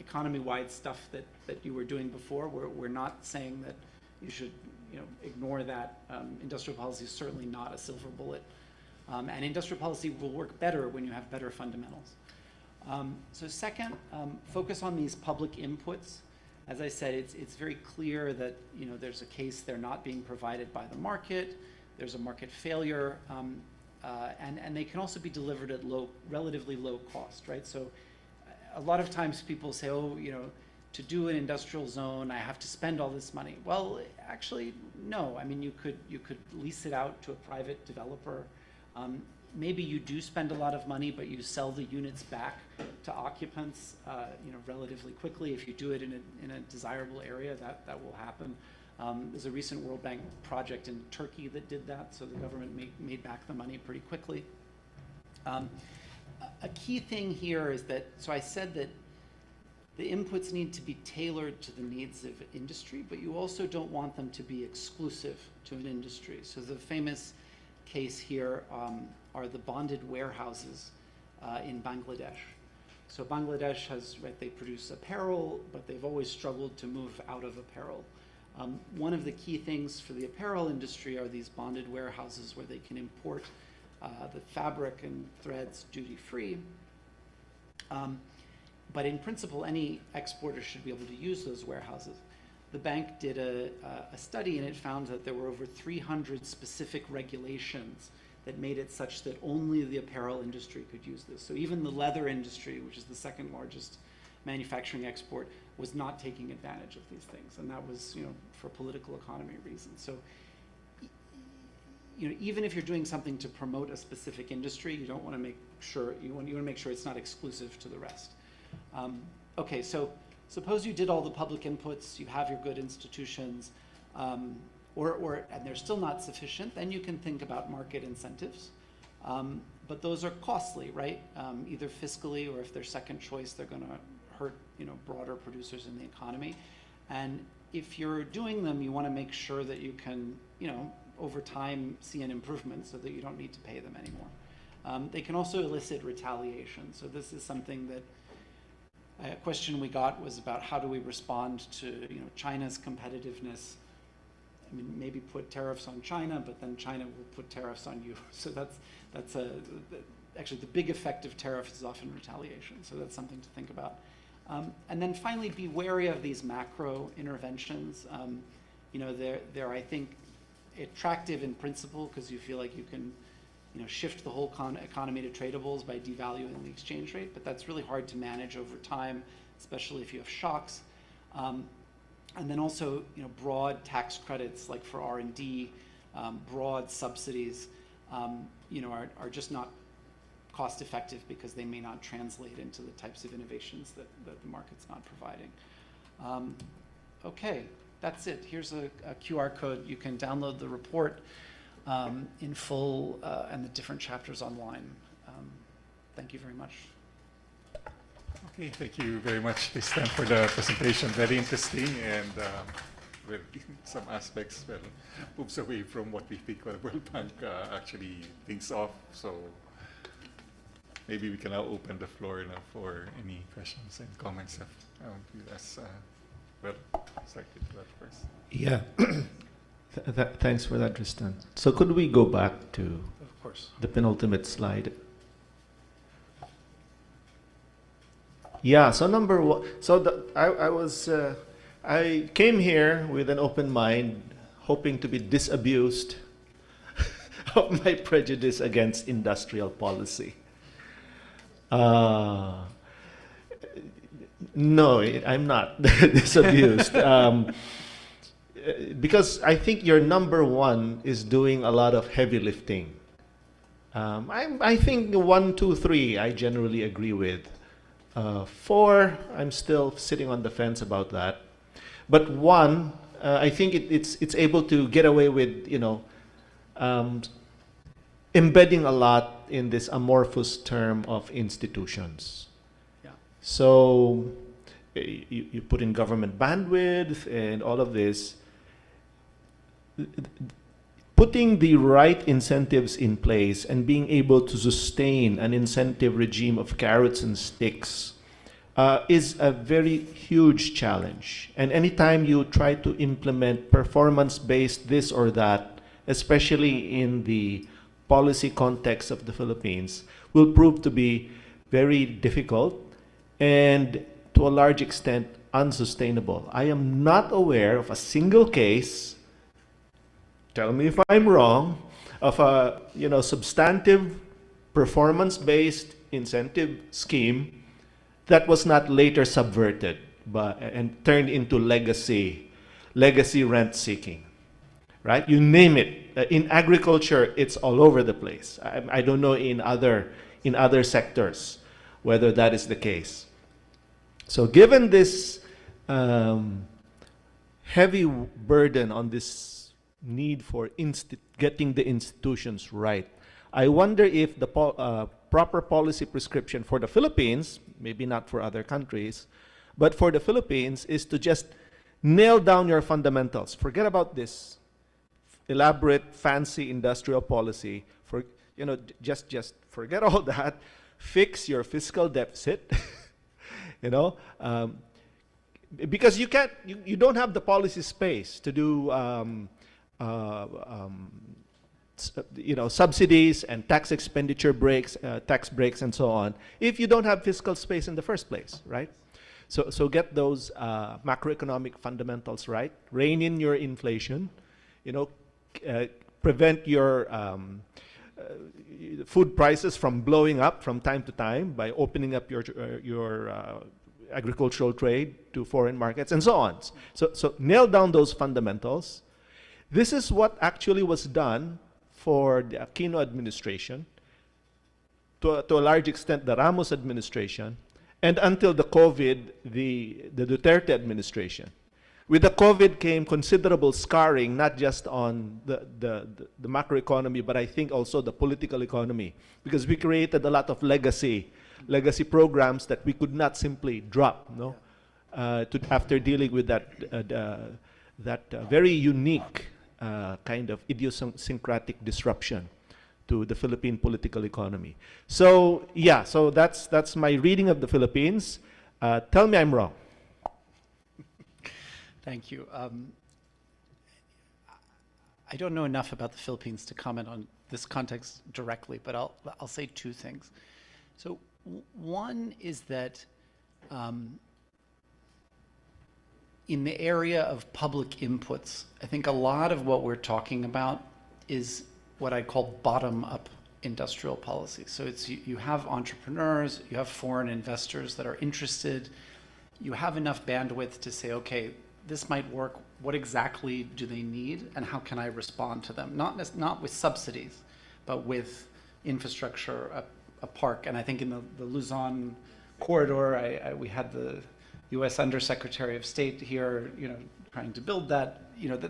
economy-wide stuff that you were doing before. We're not saying that you should, you know, ignore that. Industrial policy is certainly not a silver bullet. And industrial policy will work better when you have better fundamentals. So second, focus on these public inputs. As I said, it's very clear that, you know, there's a case they're not being provided by the market. There's a market failure, and they can also be delivered at relatively low cost, right? So a lot of times people say, oh, you know, to do an industrial zone, I have to spend all this money. Well, actually, no. I mean, you could lease it out to a private developer. Maybe you do spend a lot of money, but you sell the units back to occupants, you know, relatively quickly. If you do it in a desirable area, that will happen. There's a recent World Bank project in Turkey that did that, so the government made back the money pretty quickly. A key thing here is that, so I said that the inputs need to be tailored to the needs of industry, but you also don't want them to be exclusive to an industry. So the famous case here are the bonded warehouses in Bangladesh. So Bangladesh has, right, they produce apparel, but they've always struggled to move out of apparel. One of the key things for the apparel industry are these bonded warehouses where they can import the fabric and threads duty-free. But in principle, any exporter should be able to use those warehouses. The bank did a study, and it found that there were over 300 specific regulations that made it such that only the apparel industry could use this. So even the leather industry, which is the second largest manufacturing export, was not taking advantage of these things. And that was, you know, for political economy reasons. So, you know, even if you're doing something to promote a specific industry, you don't want to make sure, you want to make sure it's not exclusive to the rest. Okay, so suppose you did all the public inputs, you have your good institutions, and they're still not sufficient, then you can think about market incentives. But those are costly, right? Either fiscally, or if they're second choice, they're going to hurt, you know, broader producers in the economy. And if you're doing them, you want to make sure that you can, you know, over time see an improvement so that you don't need to pay them anymore. They can also elicit retaliation. So this is something that a question we got was about how do we respond to, you know, China's competitiveness. I mean, maybe put tariffs on China, but then China will put tariffs on you. So that's actually the big effect of tariffs is often retaliation. So that's something to think about. And then finally, be wary of these macro interventions. You know, they're I think attractive in principle because you feel like you can, you know, shift the whole economy to tradables by devaluing the exchange rate, but that's really hard to manage over time, especially if you have shocks. And then also, you know, broad tax credits like for R&D, broad subsidies, you know, are just not cost effective because they may not translate into the types of innovations that the market's not providing. Okay, that's it. Here's a QR code. You can download the report in full and the different chapters online. Thank you very much. Okay, thank you very much, Tristan, for the presentation. Very interesting, and well, some aspects moves away from what we think the World Bank actually thinks of. So maybe we can now open the floor now for any questions and comments. Well, start with that first. Yeah. Thanks for that, Tristan. So could we go back to Of course. the penultimate slide? Yeah, so number one, so I came here with an open mind, hoping to be disabused of my prejudice against industrial policy. No, I'm not disabused. Because I think your number one is doing a lot of heavy lifting. I think 1, 2, 3, I generally agree with. 4, I'm still sitting on the fence about that. But 1, I think it's able to get away with, embedding a lot in this amorphous term of institutions. Yeah. So you put in government bandwidth and all of this. Putting the right incentives in place and being able to sustain an incentive regime of carrots and sticks is a very huge challenge. And anytime you try to implement performance-based this or that, especially in the policy context of the Philippines, will prove to be very difficult and to a large extent unsustainable. I am not aware of a single case, tell me if I'm wrong, of a substantive performance-based incentive scheme that was not later subverted and turned into legacy rent seeking, right? You name it. In agriculture, it's all over the place. I don't know in other sectors whether that is the case. So given this heavy burden on this need for getting the institutions right, I wonder if the proper policy prescription for the Philippines, maybe not for other countries, but for the Philippines, is to just nail down your fundamentals. Forget about this elaborate, fancy industrial policy. Just forget all that. Fix your fiscal deficit. Because you don't have the policy space to do subsidies and tax expenditure breaks, tax breaks, and so on, if you don't have fiscal space in the first place, right? So get those macroeconomic fundamentals right. Rein in your inflation. Prevent your food prices from blowing up from time to time by opening up your agricultural trade to foreign markets, and so on. So nail down those fundamentals. This is what actually was done for the Aquino administration, to a large extent the Ramos administration, and until the COVID, the Duterte administration. With the COVID came considerable scarring, not just on the macroeconomy, but I think also the political economy, because we created a lot of legacy programs that we could not simply drop, after dealing with that very unique kind of idiosyncratic disruption to the Philippine political economy. So yeah, so that's my reading of the Philippines. Tell me I'm wrong. Thank you. I don't know enough about the Philippines to comment on this context directly, but I'll say 2 things. So one is that in the area of public inputs, I think a lot of what we're talking about is what I call bottom-up industrial policy. So it's you have entrepreneurs, you have foreign investors that are interested, you have enough bandwidth to say, okay, this might work. What exactly do they need, and how can I respond to them? Not with subsidies, but with infrastructure, a park. And I think in the Luzon corridor, we had the U.S. Undersecretary of State here, trying to build that.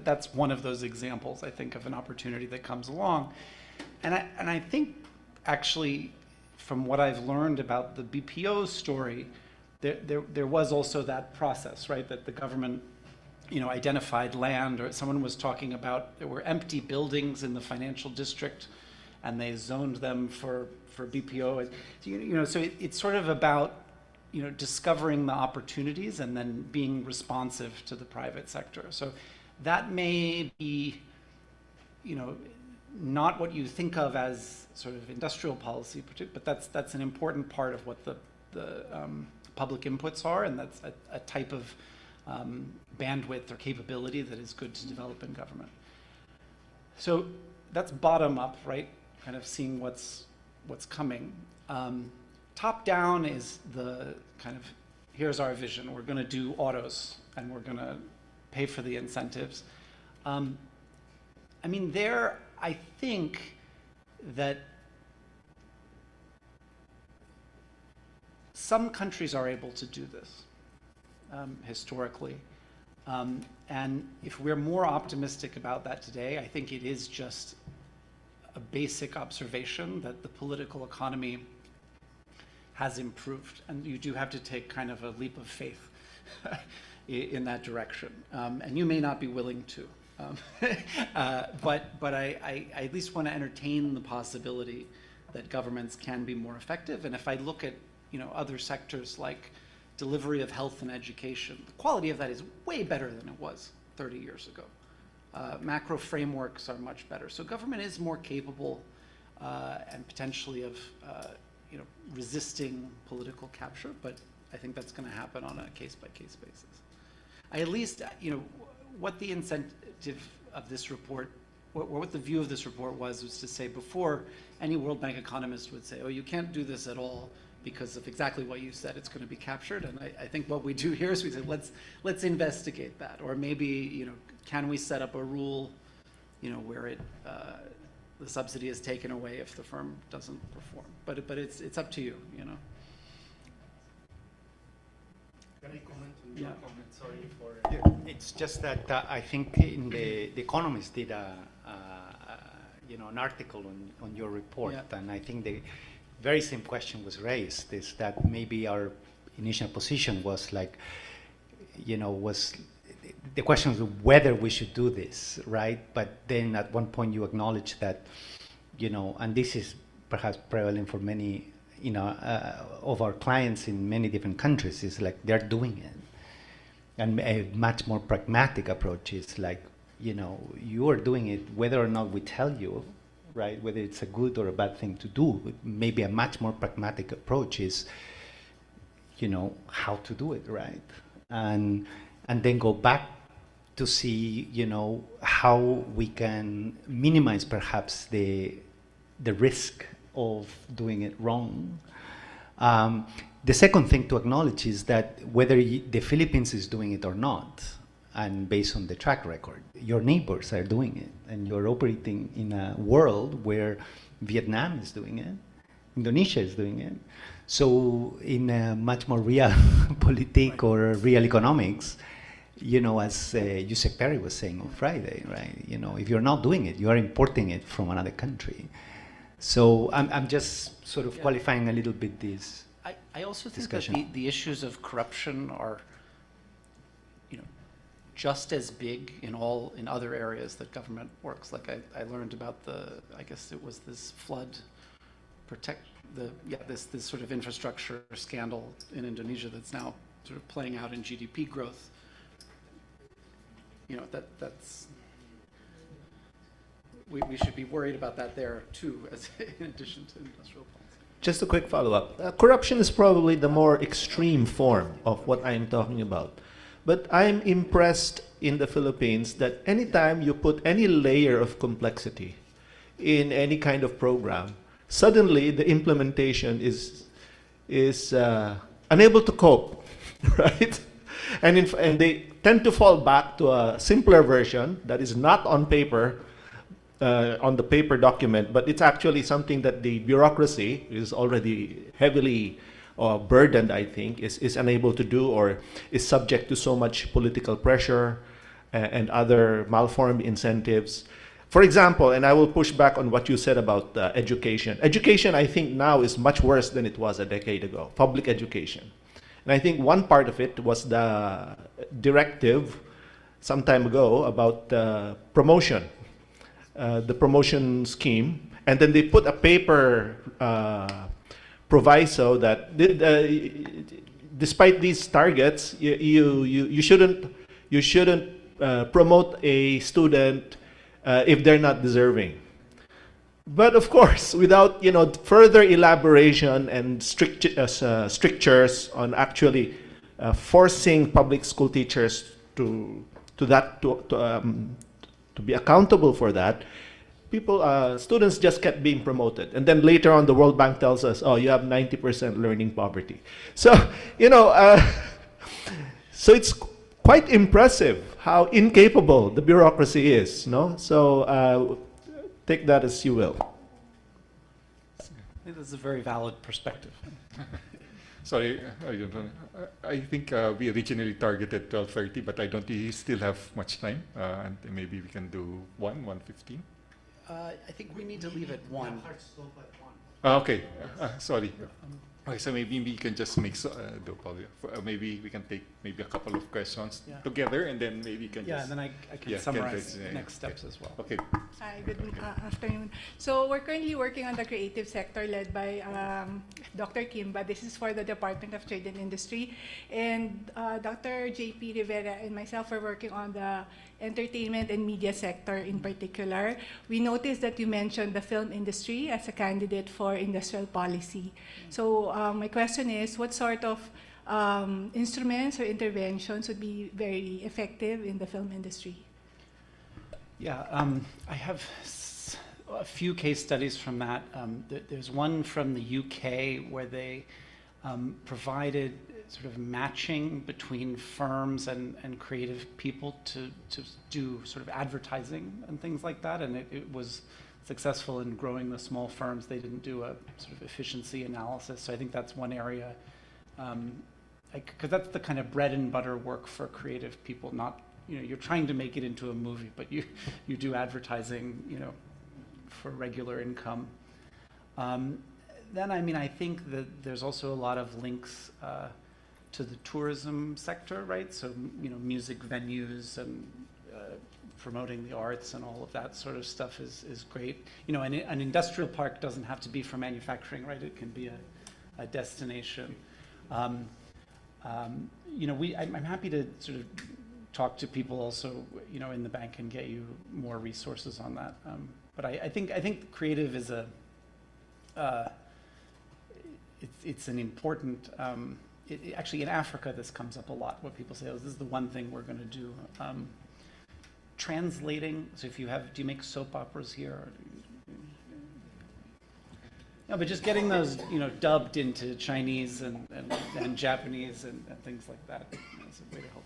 That's one of those examples, I think, of an opportunity that comes along. And I think, actually, from what I've learned about the BPO story, there was also that process, right? That the government, identified land, or someone was talking about there were empty buildings in the financial district, and they zoned them for BPO. So it's sort of about discovering the opportunities and then being responsive to the private sector. So that may be, not what you think of as sort of industrial policy, but that's an important part of what the public inputs are, and that's a type of bandwidth or capability that is good to develop in government. So that's bottom up, right? Kind of seeing what's coming. Top down is the kind of here's our vision. We're going to do autos, and we're going to pay for the incentives. I mean, I think that some countries are able to do this historically. And if we're more optimistic about that today, I think it is just a basic observation that the political economy has improved. And you do have to take kind of a leap of faith in that direction. And you may not be willing to. But I at least want to entertain the possibility that governments can be more effective. And if I look at other sectors like delivery of health and education, the quality of that is way better than it was 30 years ago. Macro frameworks are much better. So government is more capable and potentially of resisting political capture, but I think that's going to happen on a case-by-case basis. I at least, what the incentive of this report, what the view of this report was to say before any World Bank economist would say, oh, you can't do this at all because of exactly what you said, it's going to be captured. And I think what we do here is we say, let's investigate that. Or maybe, can we set up a rule, where the subsidy is taken away if the firm doesn't perform. But it's up to you, Can I comment on your comment? Sorry for... Yeah, it's just that I think in the Economist did an article on your report, Yeah. and I think the very same question was raised, is that maybe our initial position was like, the question was whether we should do this, right? But then at one point you acknowledge that, and this is perhaps prevalent for many, of our clients in many different countries, is like they're doing it. And a much more pragmatic approach is like, you are doing it whether or not we tell you, right? Whether it's a good or a bad thing to do. Maybe a much more pragmatic approach is, how to do it, right? And then go back to see, how we can minimize perhaps the risk of doing it wrong. The second thing to acknowledge is that whether the Philippines is doing it or not, and based on the track record, your neighbors are doing it, and you're operating in a world where Vietnam is doing it, Indonesia is doing it. So in a much more real politic or real economics, as Yusek Perry was saying on Friday, right? If you're not doing it, you are importing it from another country. So I'm just sort of qualifying a little bit this. I also think discussion. that the issues of corruption are, just as big in other areas that government works. Like I learned about I guess it was this flood this sort of infrastructure scandal in Indonesia that's now sort of playing out in GDP growth. That's we should be worried about that there too, as in addition to industrial policy. Just a quick follow-up. Corruption is probably the more extreme form of what I'm talking about. But I'm impressed in the Philippines that anytime you put any layer of complexity in any kind of program, suddenly the implementation is unable to cope, right? And they tend to fall back to a simpler version that is not on paper, on the paper document, but it's actually something that the bureaucracy is already heavily burdened, I think, is unable to do, or is subject to so much political pressure and other malformed incentives. For example, and I will push back on what you said about education. Education, I think, now is much worse than it was a decade ago, public education. And I think one part of it was the directive some time ago about promotion, the promotion scheme. And then they put a paper proviso that despite these targets, you shouldn't promote a student if they're not deserving. But of course, without further elaboration and strictures on actually forcing public school teachers to be accountable for that, students just kept being promoted. And then later on, the World Bank tells us, oh, you have 90% learning poverty. So, so it's quite impressive how incapable the bureaucracy is, no? So take that as you will. I think this is a very valid perspective. Sorry, I think we originally targeted 12:30, but I don't think we still have much time, and maybe we can do 1:15. I think we need to leave at 1. Okay, sorry. Okay, so maybe we can just make maybe we can take maybe a couple of questions Yeah. together, and then maybe we can Yeah, just. and then I can Yeah, summarize yeah, next yeah. steps as well. Okay. Hi, good afternoon. So we're currently working on the creative sector led by Dr. Kimba. This is for the Department of Trade and Industry. And Dr. JP Rivera and myself are working on the entertainment and media sector in particular. We noticed that you mentioned the film industry as a candidate for industrial policy. So my question is, what sort of instruments or interventions would be very effective in the film industry? Yeah, I have a few case studies from that. There's one from the UK where they provided sort of matching between firms and creative people to do sort of advertising and things like that, and it was successful in growing the small firms. They didn't do a sort of efficiency analysis, so I think that's one area, because that's the kind of bread and butter work for creative people. Not, you're trying to make it into a movie, but you do advertising, for regular income. Then, I think that there's also a lot of links to the tourism sector, right? So, music venues and promoting the arts and all of that sort of stuff is great. An industrial park doesn't have to be for manufacturing, right? It can be a destination. I'm happy to sort of talk to people also, in the bank and get you more resources on that. But I think creative is it's an important. Actually, in Africa, this comes up a lot. What people say, "Oh, this is the one thing we're going to do." Translating. So, do you make soap operas here? No, but just getting those, dubbed into Chinese and Japanese and things like that is a way to help.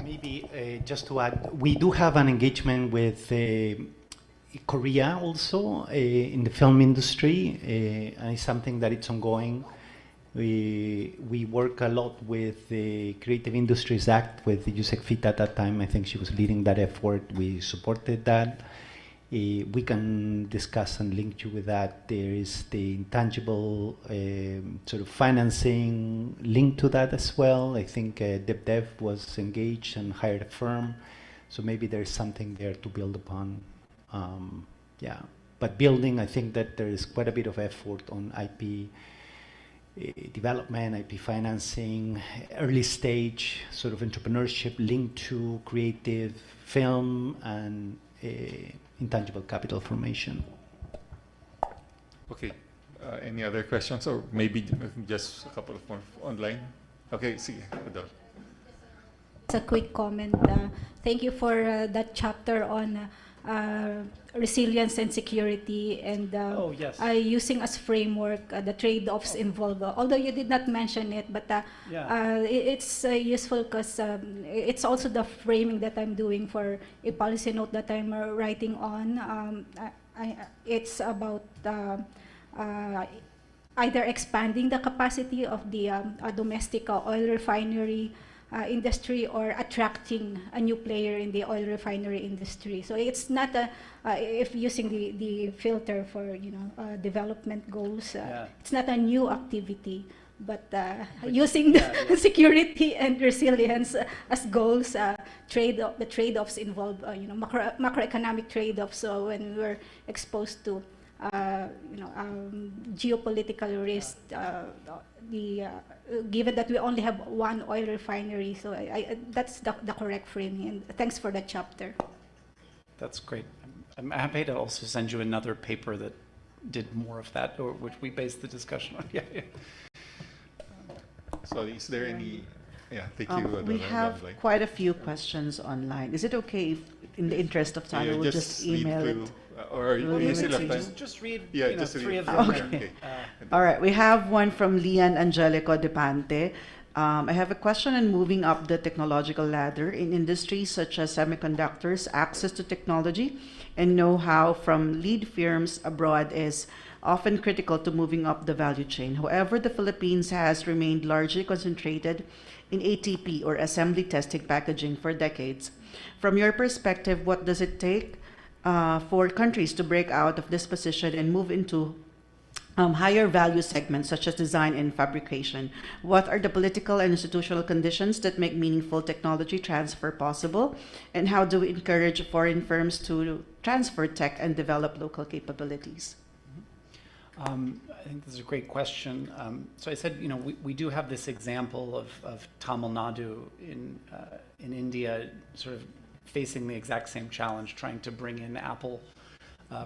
Maybe just to add, we do have an engagement with Korea also in the film industry, and it's something that it's ongoing. We work a lot with the Creative Industries Act with Yusek Fit at that time. I think she was leading that effort. We supported that. We can discuss and link you with that. There is the intangible sort of financing linked to that as well. I think DebDev was engaged and hired a firm. So maybe there's something there to build upon. Yeah, but building, I think that there is quite a bit of effort on IP development, IP financing, early stage sort of entrepreneurship linked to creative film and intangible capital formation. Okay. Any other questions, or maybe just a couple of more online? Okay, see, Adol. It's a quick comment. Thank you for that chapter on resilience and security, and Oh, yes. using as framework the trade-offs involved. Although you did not mention it, but Yeah. it's useful because it's also the framing that I'm doing for a policy note that I'm writing on. It's about either expanding the capacity of the domestic oil refinery industry, or attracting a new player in the oil refinery industry. So it's not if using the filter for development goals, Yeah. it's not a new activity, but using the security and resilience as goals, the trade-offs involve macroeconomic trade-offs. So when we're exposed to geopolitical risk, given that we only have one oil refinery, so that's the correct framing. And thanks for that chapter. That's great. I'm happy to also send you another paper that did more of that, or which we based the discussion on. Yeah. So is there any Yeah, thank you. We Donna have Lovely. quite a few questions online. Is it okay if, in the interest of time, Yeah, we'll just read email through, it? or We'll you leave still it have to time? Just read, Yeah, you know, just read 3 it. of them. Okay. and, All right, we have one from Lian Angelico de Pante. I have a question on moving up the technological ladder in industries such as semiconductors. Access to technology and know-how from lead firms abroad is often critical to moving up the value chain. However, the Philippines has remained largely concentrated in ATP, or assembly testing packaging, for decades. From your perspective, what does it take for countries to break out of this position and move into higher value segments such as design and fabrication? What are the political and institutional conditions that make meaningful technology transfer possible? And how do we encourage foreign firms to transfer tech and develop local capabilities? I think this is a great question. So I said, you know, we do have this example of Tamil Nadu in India sort of facing the exact same challenge, trying to bring in Apple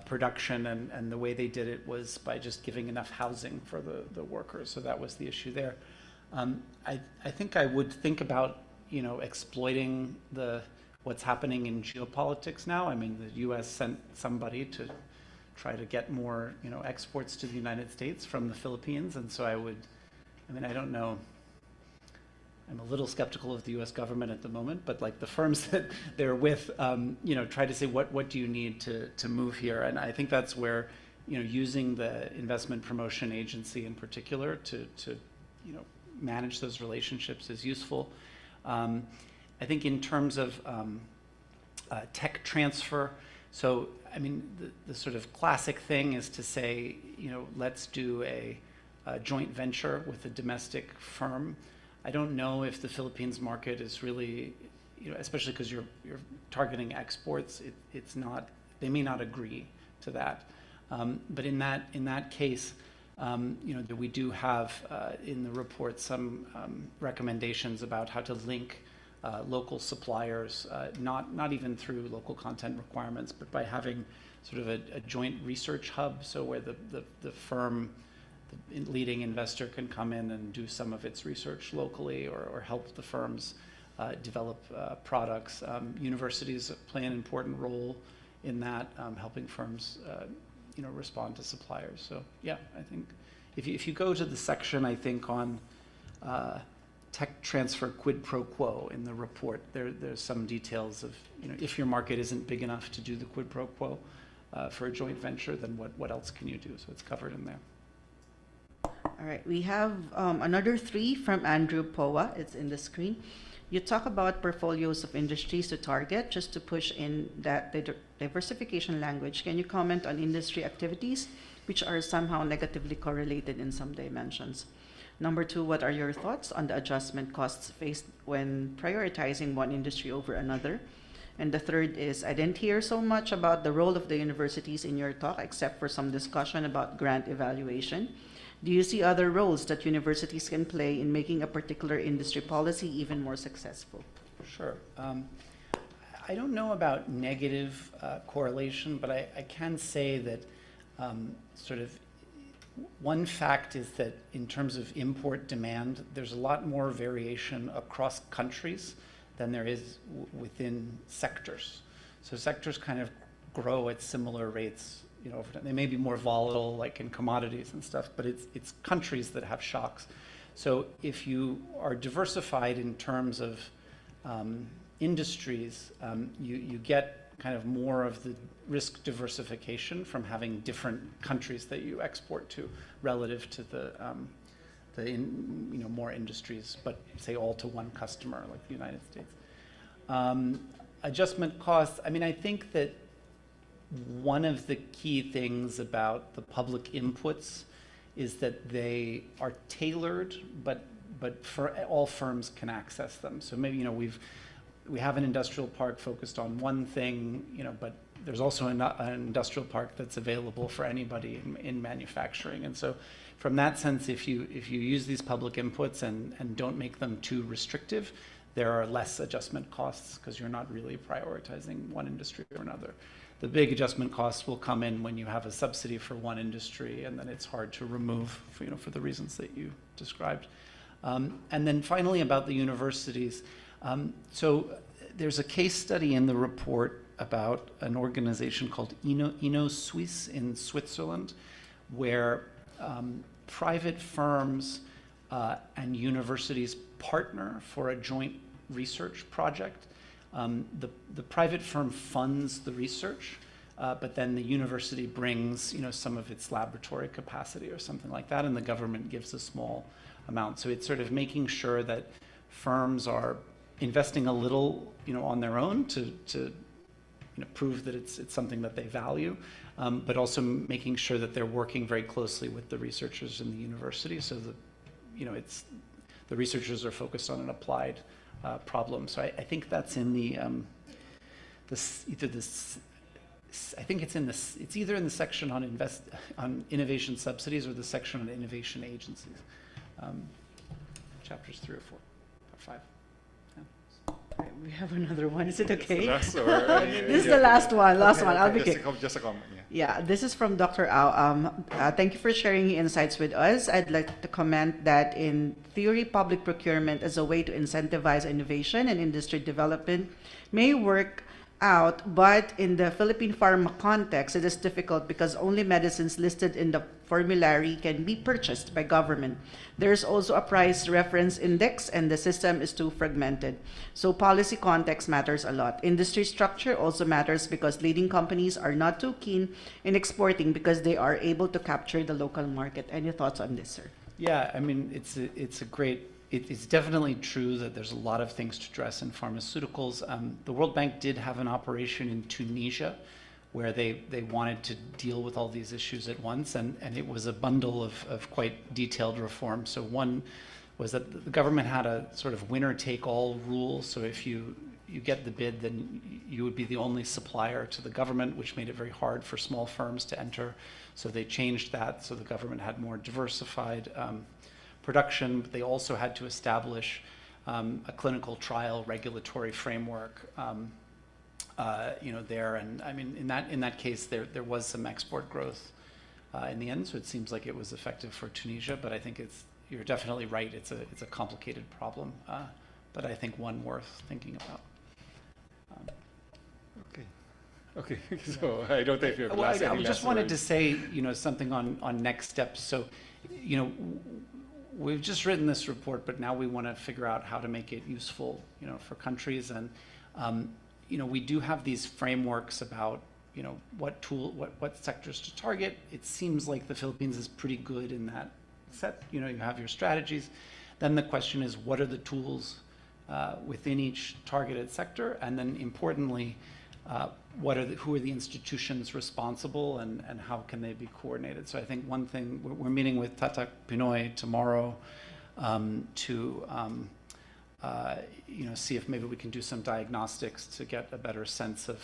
production, and the way they did it was by just giving enough housing for the workers. So that was the issue there. I think I would think about, you know, exploiting what's happening in geopolitics now. I mean, the U.S. sent somebody to try to get more, you know, exports to the United States from the Philippines, and so I don't know. I'm a little skeptical of the U.S. government at the moment, but like the firms that they're with, you know, try to say what do you need to move here, and I think that's where, you know, using the investment promotion agency in particular to you know, manage those relationships is useful. I think in terms of tech transfer, so I mean the sort of classic thing is to say, you know, let's do a joint venture with a domestic firm. I don't know if the Philippines market is really, you know, especially because you're targeting exports, it's not, they may not agree to that. But in that case, you know, that we do have in the report some recommendations about how to link local suppliers, not even through local content requirements, but by having sort of a joint research hub, so where the firm, the leading investor, can come in and do some of its research locally, or help the firms develop products. Universities play an important role in that, helping firms you know, respond to suppliers. So yeah, I think if you go to the section, I think on tech transfer quid pro quo in the report, there's some details of, you know, if your market isn't big enough to do the quid pro quo for a joint venture, then what else can you do? So it's covered in there. All right, we have another 3 from Andrew Poa. It's in the screen. You talk about portfolios of industries to target, just to push in that the diversification language. Can you comment on industry activities which are somehow negatively correlated in some dimensions? Number 2, what are your thoughts on the adjustment costs faced when prioritizing one industry over another? And the third is, I didn't hear so much about the role of the universities in your talk, except for some discussion about grant evaluation. Do you see other roles that universities can play in making a particular industry policy even more successful? Sure. I don't know about negative correlation, but I can say that sort of one fact is that in terms of import demand, there's a lot more variation across countries than there is within sectors. So sectors kind of grow at similar rates, you know, they may be more volatile, like in commodities and stuff, but it's countries that have shocks. So if you are diversified in terms of industries, you get kind of more of the risk diversification from having different countries that you export to, relative to the you know, more industries, but say all to one customer like the United States. Adjustment costs, I mean, I think that one of the key things about the public inputs is that they are tailored, but for all firms can access them. So maybe, you know, we have an industrial park focused on one thing, you know, but there's also an industrial park that's available for anybody in manufacturing. And so from that sense, if you use these public inputs and don't make them too restrictive, there are less adjustment costs because you're not really prioritizing one industry or another. The big adjustment costs will come in when you have a subsidy for one industry, and then it's hard to remove, for the reasons that you described. And then finally about the universities. So there's a case study in the report about an organization called Suisse in Switzerland, where private firms and universities partner for a joint research project. The private firm funds the research, but then the university brings, some of its laboratory capacity or something like that, and the government gives a small amount. So it's sort of making sure that firms are investing a little, on their own to prove that it's something that they value, but also making sure that they're working very closely with the researchers in the university, so that the researchers are focused on an applied problem. So I think that's in it's either in the section on innovation subsidies or the section on innovation agencies. Chapters 3 or 4 or 5. Right, we have another one. Is it okay? Last or, This is the last one. I'll be quick. Just a comment. Yeah, this is from Dr. Au. Thank you for sharing your insights with us. I'd like to comment that in theory, public procurement as a way to incentivize innovation and industry development may work out, but in the Philippine pharma context, it is difficult because only medicines listed in the formulary can be purchased by government. There's also a price reference index, and the system is too fragmented. So policy context matters a lot. Industry structure also matters because leading companies are not too keen in exporting because they are able to capture the local market. Any thoughts on this, sir? Yeah, I mean, it's definitely true that there's a lot of things to address in pharmaceuticals. The World Bank did have an operation in Tunisia where they wanted to deal with all these issues at once, and it was a bundle of quite detailed reforms. So one was that the government had a sort of winner-take-all rule. So if you get the bid, then you would be the only supplier to the government, which made it very hard for small firms to enter. So they changed that so the government had more diversified production, but they also had to establish a clinical trial regulatory framework there. And I mean, in that case, there was some export growth in the end, so it seems like it was effective for Tunisia, but I think you're definitely right, it's a complicated problem, but I think one worth thinking about. Okay, so I don't know if you have I just wanted to say, something on next steps. So, we've just written this report, but now we want to figure out how to make it useful, for countries. And, we do have these frameworks about, what sectors to target. It seems like the Philippines is pretty good in that set. You have your strategies. Then the question is, what are the tools within each targeted sector? And then importantly, who are the institutions responsible, and how can they be coordinated? So I think one thing, we're meeting with Tatak Pinoy tomorrow to see if maybe we can do some diagnostics to get a better sense of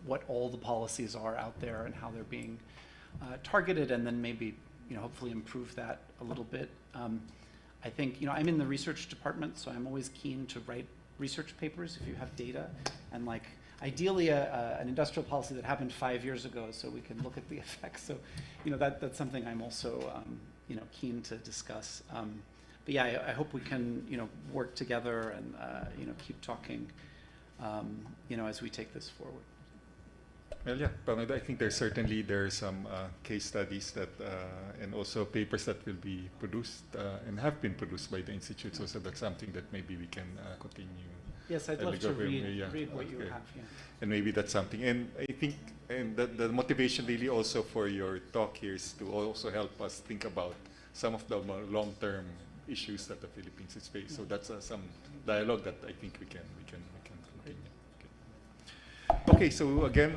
what all the policies are out there and how they're being targeted, and then maybe hopefully improve that a little bit. I think I'm in the research department, so I'm always keen to write research papers if you have data, and ideally an industrial policy that happened 5 years ago, so we can look at the effects. So that's something I'm also keen to discuss. But yeah, I hope we can work together and keep talking as we take this forward. Well, yeah, but I think there are some case studies that and also papers that will be produced and have been produced by the institute. So that's something that maybe we can continue. Yes, I'd love to read what you have. Yeah. And maybe that's something. And I think the motivation really also for your talk here is to also help us think about some of the long-term issues that the Philippines is facing. So that's some dialogue that I think we can continue. Okay, so again,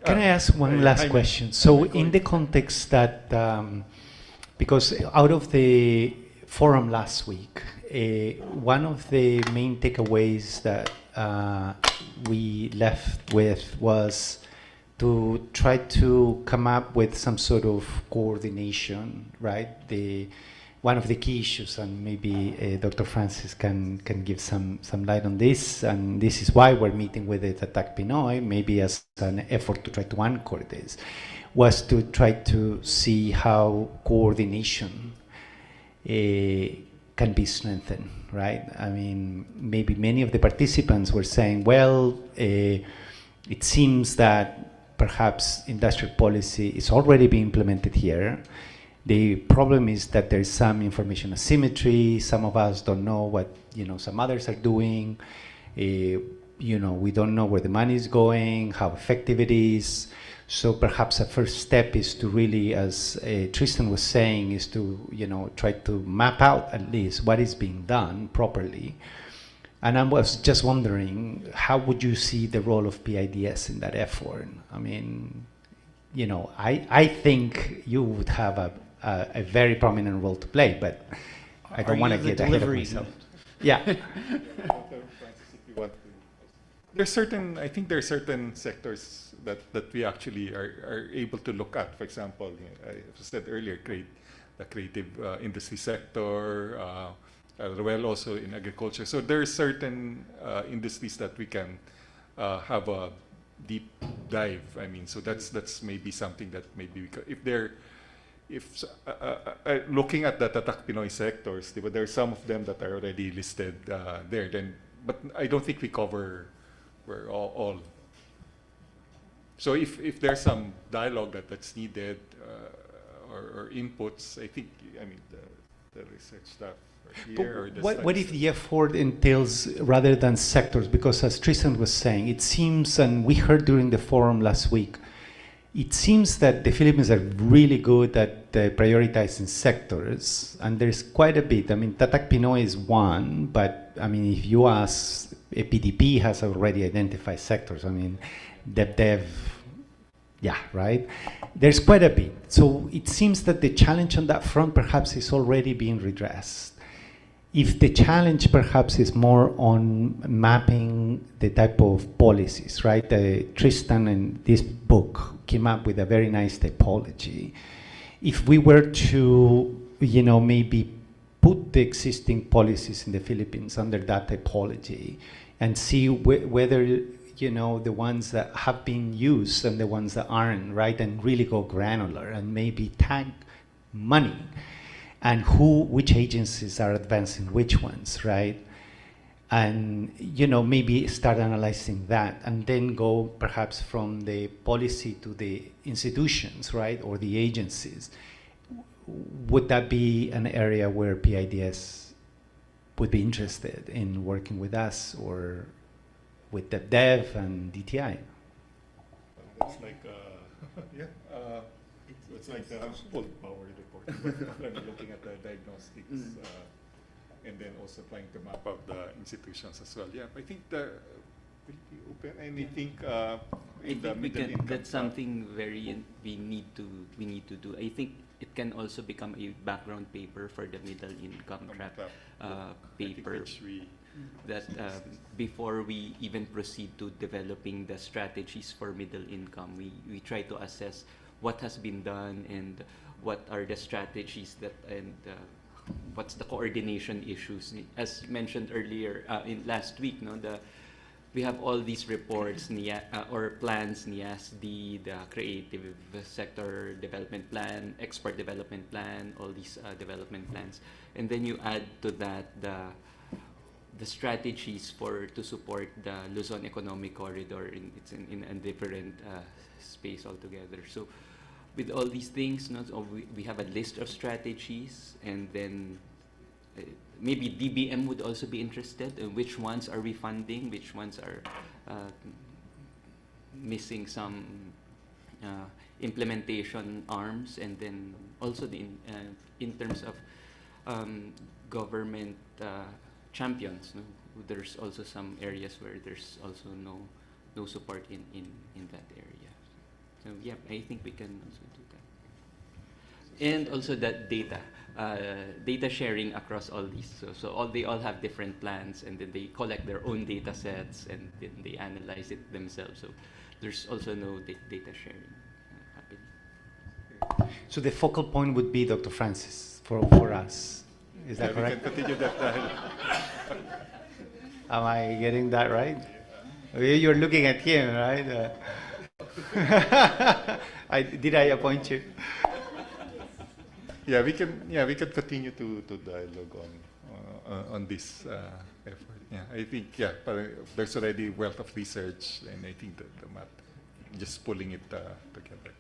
can I ask one last question? So in the context that, because out of the forum last week, one of the main takeaways that we left with was to try to come up with some sort of coordination, right? One of the key issues, and maybe Dr. Francis can give some light on this, and this is why we're meeting with the Tatak Pinoy, maybe as an effort to try to anchor this, was to try to see how coordination can can be strengthened, right? I mean, maybe many of the participants were saying, well, it seems that perhaps industrial policy is already being implemented here. The problem is that there's some information asymmetry. Some of us don't know what some others are doing. We don't know where the money is going, how effective it is. So perhaps a first step is to really, as Tristan was saying, is to try to map out at least what is being done properly. And I was just wondering, how would you see the role of PIDS in that effort? I mean, I think you would have a very prominent role to play, but I don't want to get ahead of myself. Yeah. I think there are certain sectors that we actually are able to look at. For example, I said earlier, the creative industry sector, well, also in agriculture. So there are certain industries that we can have a deep dive. I mean, so that's maybe something that maybe we could, if looking at the Tatak Pinoy sectors, there are some of them that are already listed there. But I don't think we cover all. So if there's some dialogue that's needed or inputs, I think the research staff are here. Or the what if the effort entails rather than sectors? Because as Tristan was saying, it seems, and we heard during the forum last week, it seems that the Philippines are really good at prioritizing sectors, and there's quite a bit. I mean, Tatak Pinoy is one, but I mean, if you ask, PDP has already identified sectors. I mean, DepDev, yeah, right? There's quite a bit. So it seems that the challenge on that front perhaps is already being redressed. If the challenge perhaps is more on mapping the type of policies, right? Tristan in this book came up with a very nice typology. If we were to, maybe put the existing policies in the Philippines under that typology and see whether, the ones that have been used and the ones that aren't, right? And really go granular and maybe tag money and which agencies are advancing which ones, right? And maybe start analyzing that and then go perhaps from the policy to the institutions, right? Or the agencies. Would that be an area where PIDS would be interested in working with us or with DepDev and DTI? It's like, it's like a full power report. I'm looking at the diagnostics and then also trying to map out the institutions as well. Yeah, I think will be open. And I think in the middle income, that's something we need to do. I think it can also become a background paper for the middle income trap paper. That before we even proceed to developing the strategies for middle income, we try to assess what has been done and what are the strategies and what's the coordination issues. As mentioned earlier in last week, we have all these reports or plans, NIASD, the creative sector development plan, export development plan, all these development plans, and then you add to that the strategies to support the Luzon Economic Corridor. It's in a different space altogether. So with all these things, we have a list of strategies, and then maybe DBM would also be interested in which ones are we funding, which ones are missing some implementation arms, and then also in terms of government champions. There's also some areas where there's also no support in that area. So yeah, I think we can also do that. And also that data sharing across all these. So they all have different plans, and then they collect their own data sets, and then they analyze it themselves. So there's also no data sharing happening. So the focal point would be Dr. Francis for us. Is that correct? We can continue that. Am I getting that right? You're looking at him, right? Did I appoint you? Yeah, we can continue to dialogue on on this effort. Yeah, I think there's already wealth of research, and I think that the math, just pulling it together.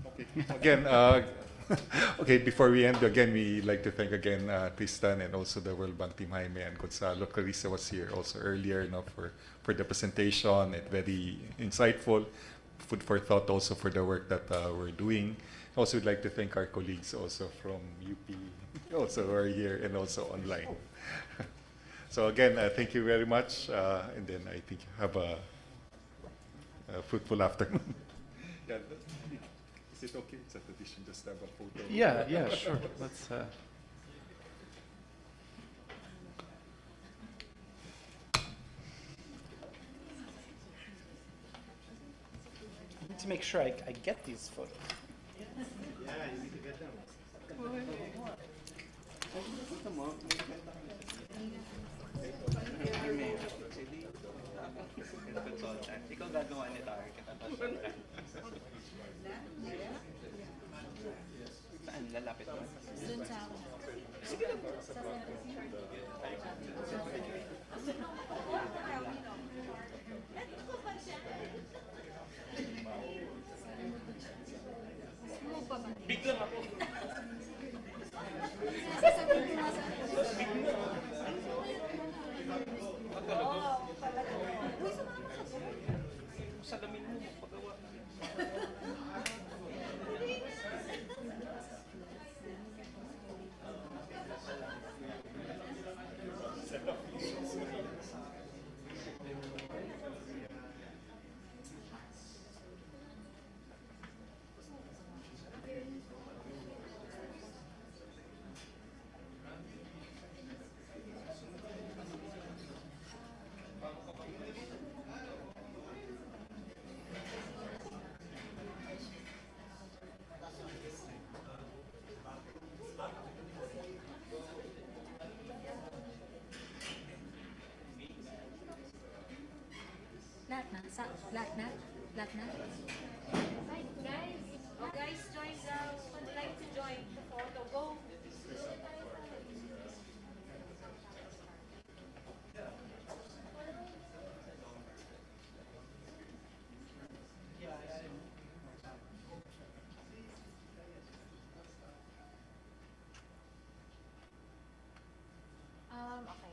Okay. Again, okay. Before we end, again, we like to thank again Tristan and also the World Bank team, Jaime and Gonzalo. Clarissa was here also earlier, for the presentation. It very insightful, food for thought also for the work that we're doing. Also, we'd like to thank our colleagues also from UP, also who are here and also online. So again, thank you very much, and then I think you have a fruitful afternoon. Yeah, is it okay? It's a tradition, just have a photo. Yeah, sure. Let's. I need to make sure I get these photos. Yeah, you need to get them. Ikaw gagawa nito, saan? Lalapit mo? Dun sa ako. Biglang ako. Salamin mo, pagawa. Lahat na? Hi, guys. Oh, guys, join the, would like to join the photo. Go. Okay.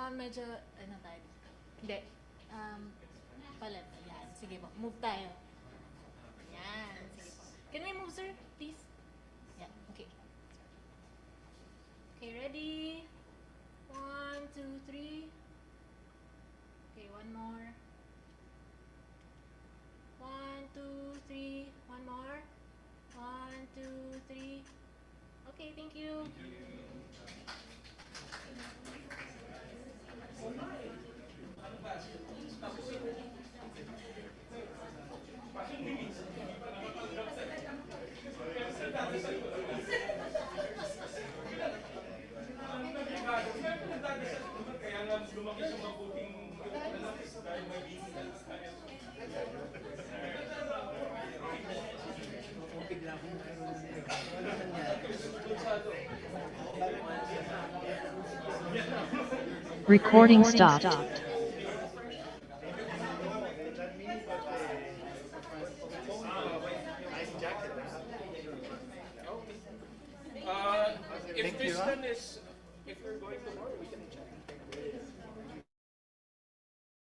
Medyo, ano tayo? Hindi. Palit. Ayan. Sige po. Move tayo. Ayan. Sige po. Can we move, sir? Please? Yeah. Okay. Okay, ready? 1, 2, 3. Okay, one more. 1, 2, 3. One more. 1, 2, 3. Okay, thank you. Recording stopped. If Tristan is, if you're going tomorrow, we can